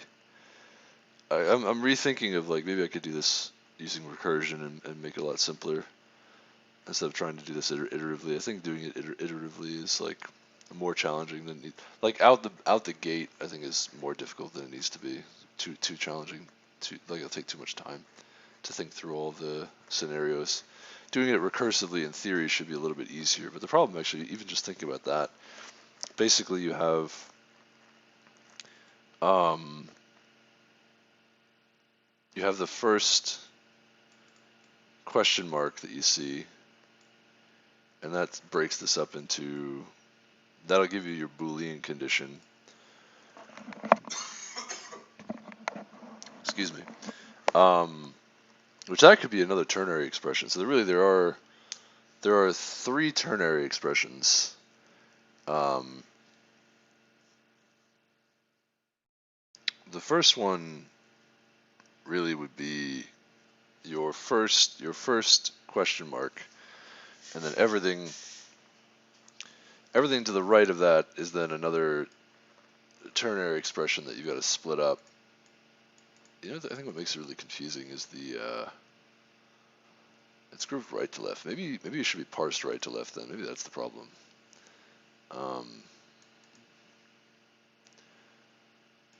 [SPEAKER 1] I'm rethinking of like maybe I could do this using recursion and make it a lot simpler instead of trying to do this iteratively. I think doing it iteratively is like more challenging than like out the gate. I think is more difficult than it needs to be. Too challenging. It'll take too much time to think through all the scenarios. Doing it recursively in theory should be a little bit easier, but the problem actually, even just thinking about that, basically you have the first question mark that you see, and that breaks this up into, that'll give you your Boolean condition. Excuse me. Which that could be another ternary expression. So there are three ternary expressions. The first one really would be your first question mark, and then everything to the right of that is then another ternary expression that you've got to split up. You know, I think what makes it really confusing is it's grouped right to left. Maybe it should be parsed right to left then. Maybe that's the problem.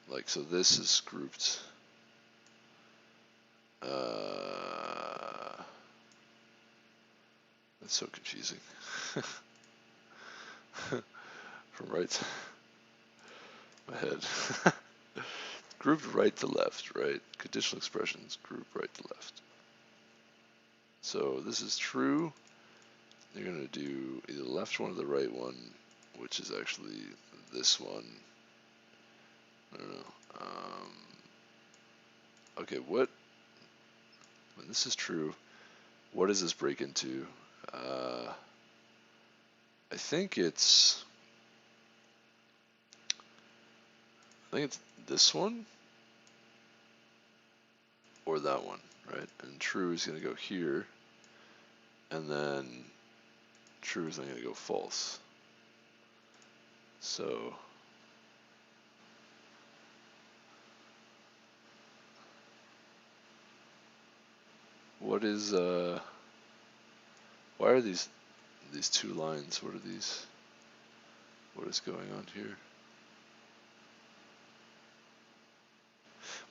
[SPEAKER 1] Like, so this is grouped. That's so confusing. From right, my head. Grouped right to left, right? Conditional expressions, group right to left. So this is true. You're going to do either the left one or the right one, which is actually this one. I don't know. Okay, when this is true, what does this break into? I think it's this one. or that one, right? And true is going to go here, and then true is then going to go false. So what is why are these two lines? What are these? What is going on here?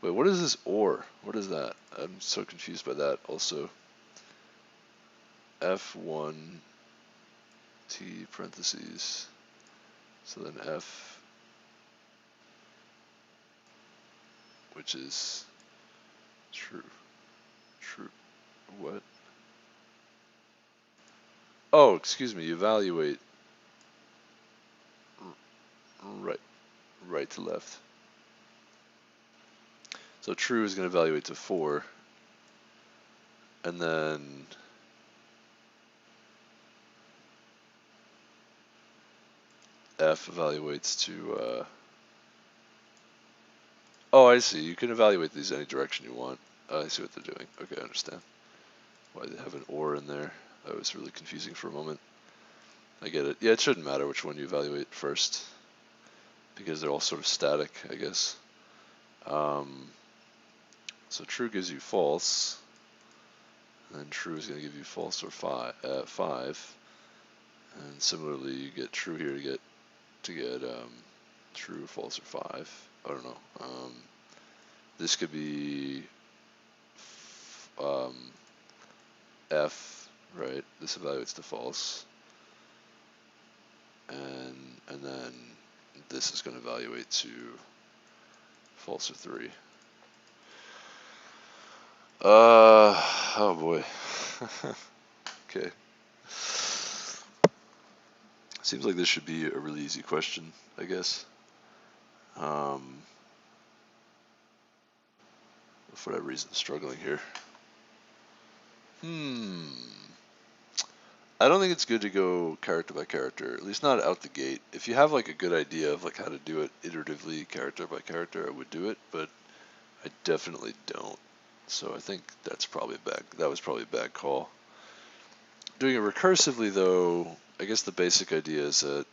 [SPEAKER 1] Wait, what is this or? What is that? I'm so confused by that also. F1 T parentheses. So then F, which is true. True. What? Oh, excuse me. Evaluate right to left. So true is going to evaluate to 4, and then F evaluates to, oh, I see. You can evaluate these any direction you want. I see what they're doing. Okay, I understand why they have an or in there. That was really confusing for a moment. I get it. Yeah, it shouldn't matter which one you evaluate first, because they're all sort of static, I guess. So true gives you false, and then true is going to give you false or 5. And similarly, you get true here to get true, false, or 5. I don't know. This could be F, right? This evaluates to false, and then this is going to evaluate to false or 3. Oh boy. Okay. Seems like this should be a really easy question, I guess. For whatever reason, I'm struggling here. I don't think it's good to go character by character, at least not out the gate. If you have like a good idea of like how to do it iteratively, character by character, I would do it, but I definitely don't. So I think that's probably that was probably a bad call. Doing it recursively, though, I guess the basic idea is that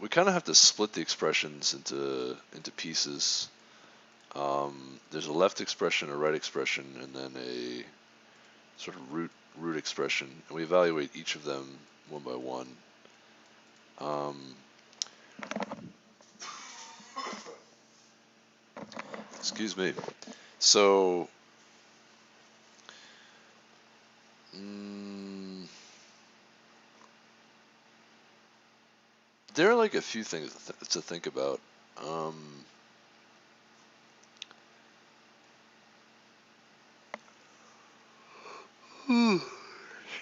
[SPEAKER 1] we kind of have to split the expressions into pieces. There's a left expression, a right expression, and then a sort of root expression, and we evaluate each of them one by one. Excuse me. So there are like a few things to think about.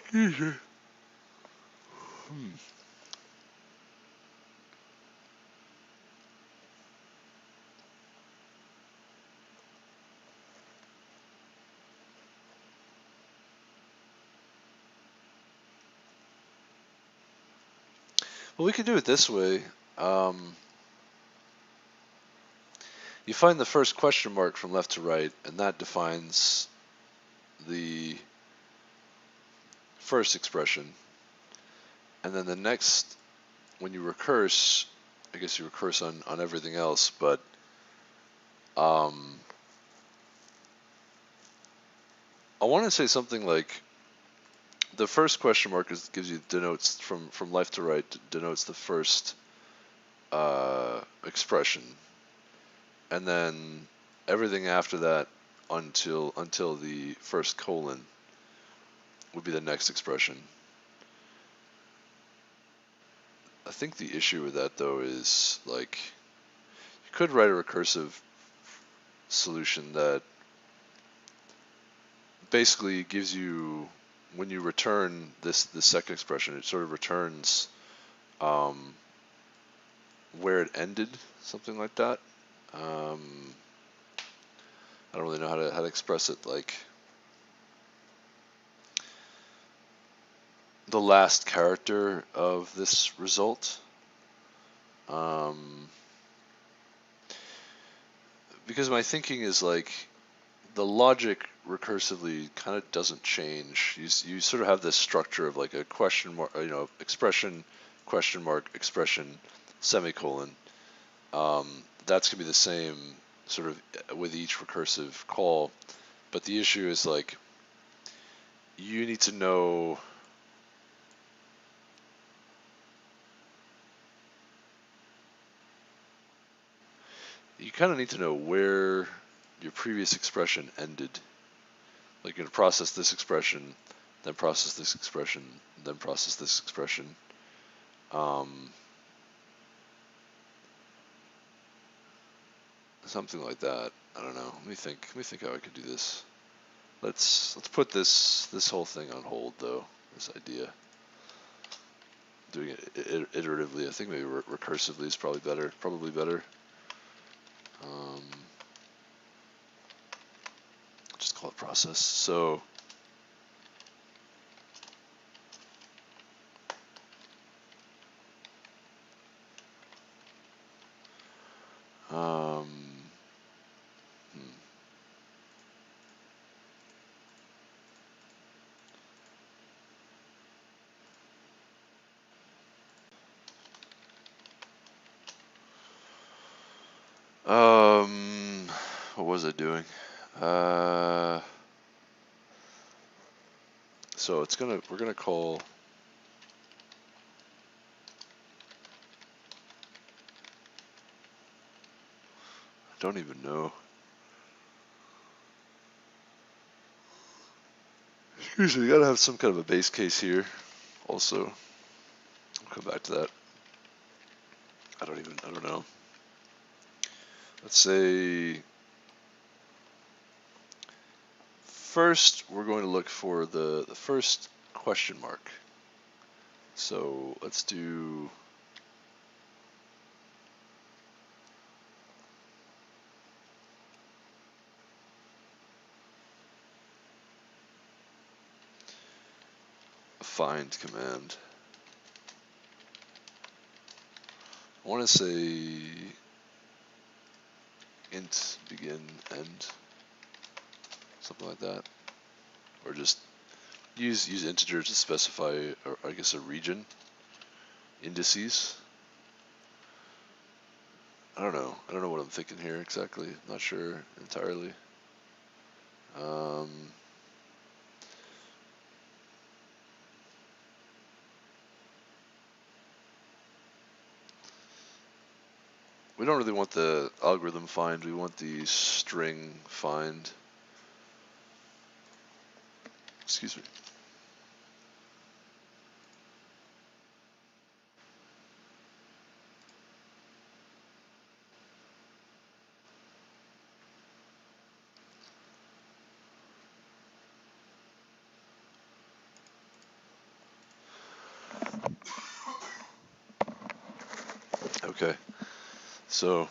[SPEAKER 1] Excuse me. Well, we can do it this way. You find the first question mark from left to right, and that defines the first expression. And then the next, when you recurse, I guess you recurse on everything else, but I want to say something like the first question mark denotes from left to right, denotes the first expression, and then everything after that until the first colon would be the next expression. I think the issue with that, though, is like you could write a recursive solution that basically gives you, when you return the second expression, it sort of returns where it ended, something like that. I don't really know how to express it, like the last character of this result. because my thinking is like the logic recursively kind of doesn't change. You sort of have this structure of like a question mark, expression, question mark, expression, semicolon. That's gonna be the same sort of with each recursive call, but the issue is like you need to know. You kind of need to know where your previous expression ended. Like you're gonna process this expression, then process this expression, then process this expression. Something like that. I don't know. Let me think how I could do this. Let's put this whole thing on hold though. This idea. Doing it iteratively. I think maybe recursively is probably better. Probably better. Just call it process. So. What was I doing? So we're gonna call. I don't even know. Usually, you gotta have some kind of a base case here. Also, I'll come back to that. I don't know. Let's say first we're going to look for the first question mark. So let's do a find command. I want to say int begin end, something like that, or just use integers to specify, or I guess a region, indices. I don't know what I'm thinking here exactly. Not sure entirely. We don't really want the algorithm find, we want the string find. Excuse me. Okay, so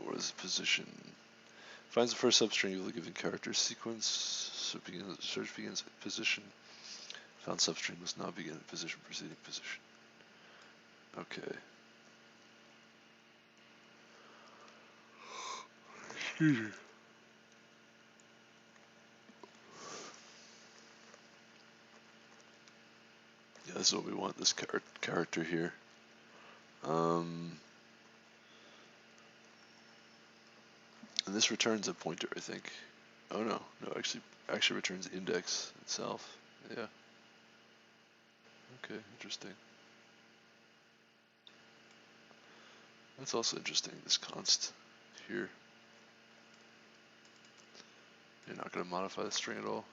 [SPEAKER 1] what is the position? Finds the first substring of the given character sequence. So search begins at position. Found substring must now begin at position preceding position. Okay. Excuse me. Yeah, this is what we want, this character here. And this returns a pointer, I think. Oh no, actually returns index itself. Yeah. Okay, interesting. That's also interesting, this const here. You're not going to modify the string at all.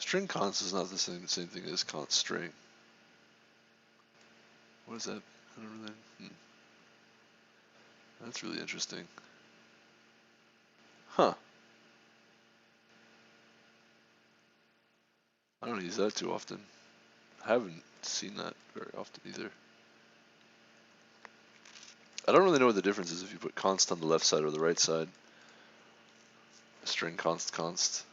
[SPEAKER 1] String const is not the same thing as const string. What is that? I don't really. That's really interesting. Huh. I don't use that too often. I haven't seen that very often either. I don't really know what the difference is if you put const on the left side or the right side. A string const reference.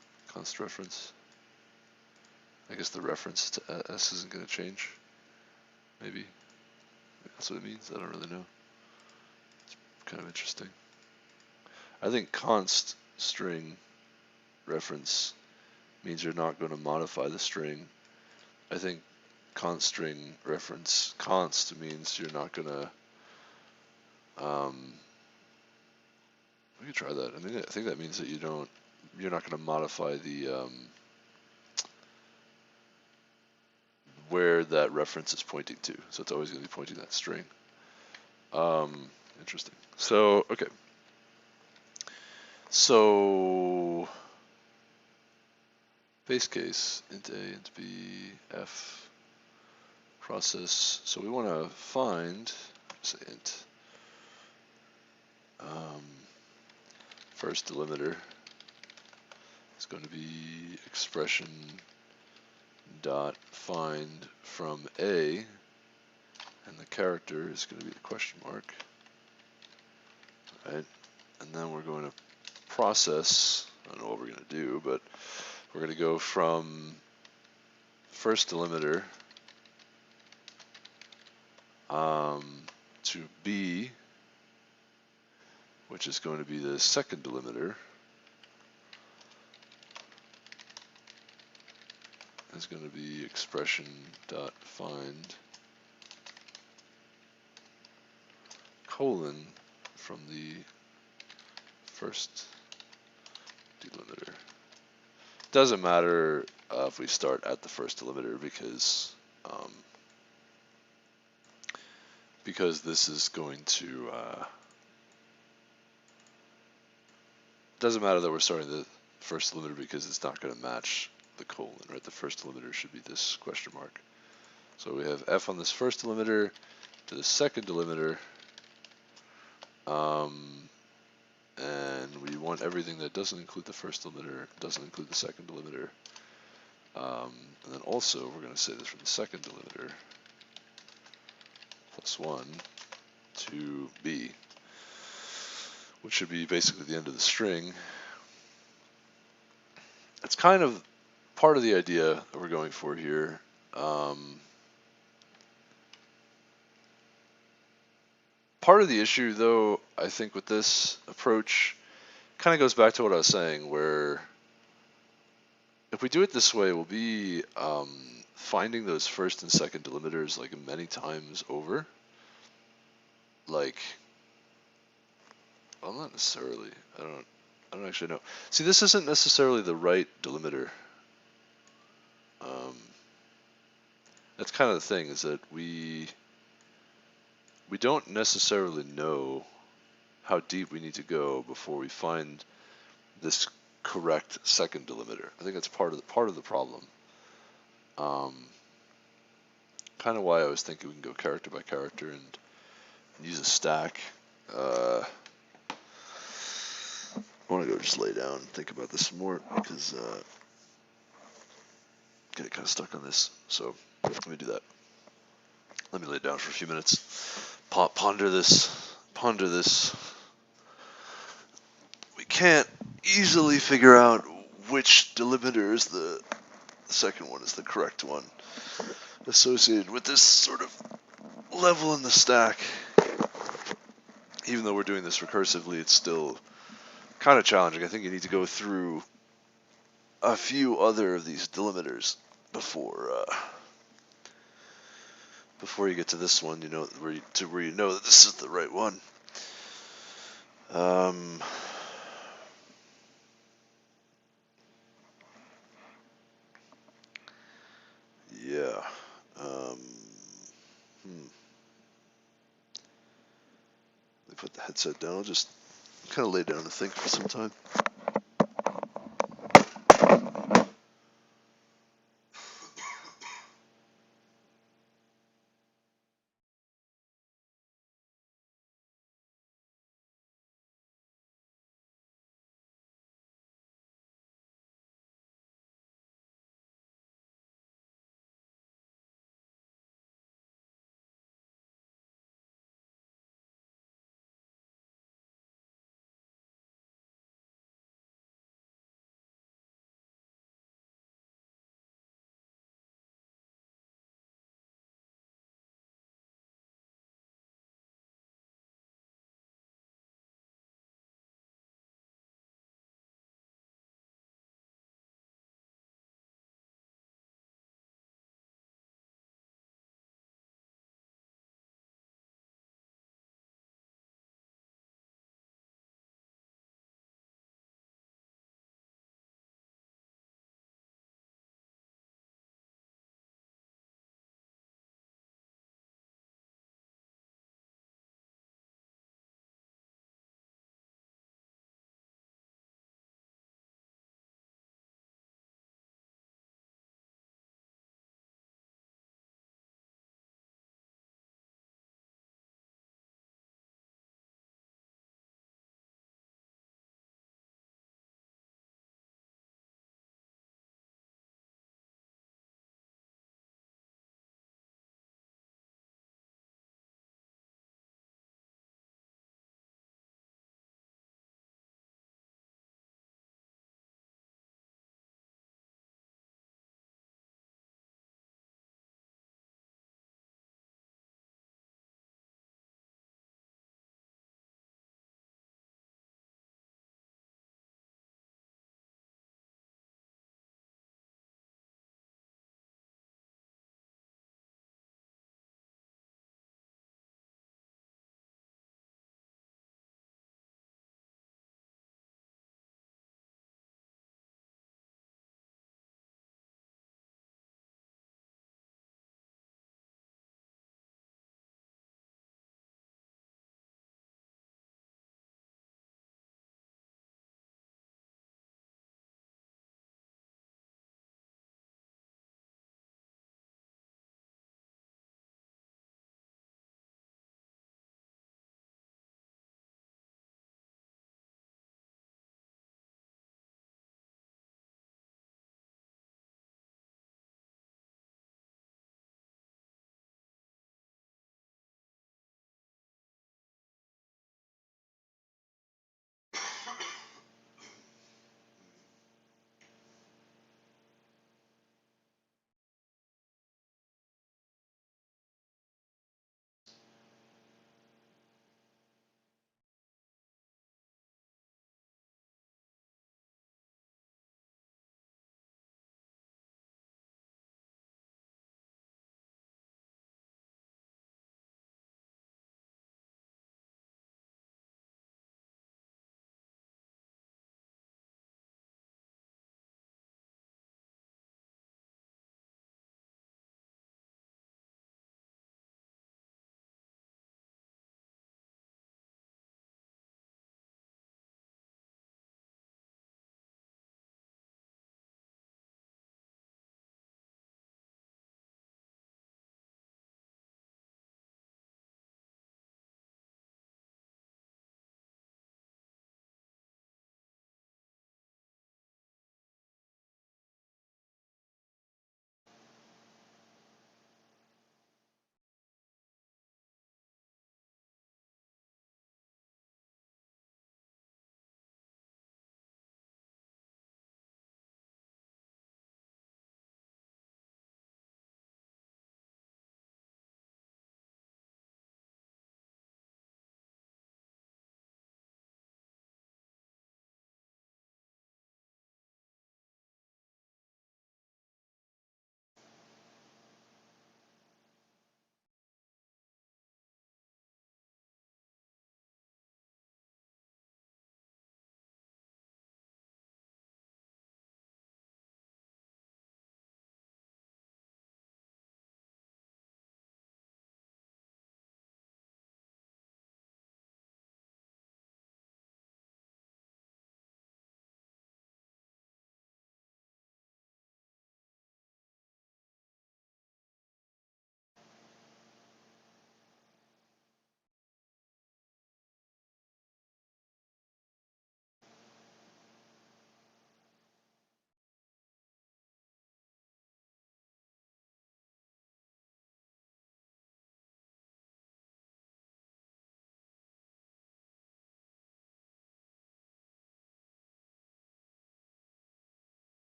[SPEAKER 1] I guess the reference to s isn't going to change. Maybe that's what it means. I don't really know. It's kind of interesting. I think const string reference means you're not going to modify the string. I think const string reference const means you're not going to. We could try that. I mean, I think that means that you're not going to modify the where that reference is pointing to. So it's always going to be pointing that string. Interesting. So, okay. So, base case, int a, int b, f, process. So we want to find, say int, first delimiter is going to be expression dot find from a, and the character is going to be the question mark, right? And then we're going to process, I don't know what we're going to do, but we're going to go from first delimiter to b, which is going to be the second delimiter, is going to be expression dot find colon from the first delimiter. Doesn't matter if we start at the first delimiter because this is going to doesn't matter that we're starting the first delimiter because it's not going to match the colon, right? The first delimiter should be this question mark. So we have f on this first delimiter to the second delimiter, and we want everything that doesn't include the first delimiter, doesn't include the second delimiter, and then also we're going to say this from the second delimiter plus 1 to b, which should be basically the end of the string. It's kind of part of the idea that we're going for here. Part of the issue, though, I think with this approach kind of goes back to what I was saying, where if we do it this way, we'll be finding those first and second delimiters like many times over. Like, well, not necessarily. I don't actually know. See, this isn't necessarily the right delimiter. That's kind of the thing, is that we don't necessarily know how deep we need to go before we find this correct second delimiter. I think that's part of the problem. Kind of why I was thinking we can go character by character and use a stack. I want to go just lay down and think about this some more because getting kind of stuck on this. So let me do that. Let me lay down for a few minutes. Ponder this. We can't easily figure out which delimiter is the second one is the correct one associated with this sort of level in the stack. Even though we're doing this recursively, it's still kind of challenging. I think you need to go through a few other of these delimiters before you get to this one, you know, where you know that this is the right one. Yeah. Let me put the headset down. I'll just kind of lay down and think for some time.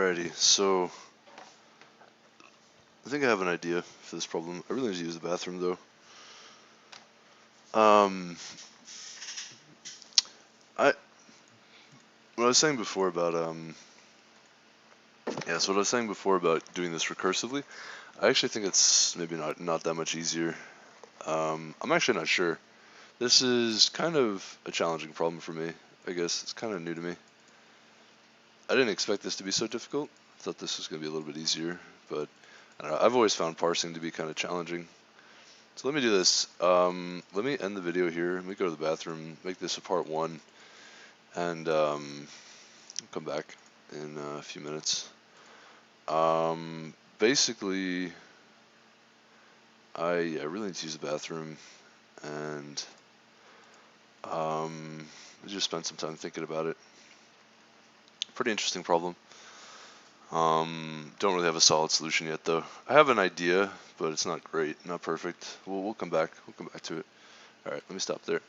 [SPEAKER 1] Alrighty, so I think I have an idea for this problem. I really need to use the bathroom though. What I was saying before about so what I was saying before about doing this recursively, I actually think it's maybe not that much easier. I'm actually not sure. This is kind of a challenging problem for me. I guess it's kind of new to me. I didn't expect this to be so difficult. I thought this was going to be a little bit easier, but I don't know. I've always found parsing to be kind of challenging. So let me do this. Let me end the video here. Let me go to the bathroom, make this a part 1, and come back in a few minutes. Basically, I really need to use the bathroom, and I just spent some time thinking about it. Pretty interesting problem. Don't really have a solid solution yet, though. I have an idea, but it's not great, not perfect. We'll come back. We'll come back to it. All right, let me stop there.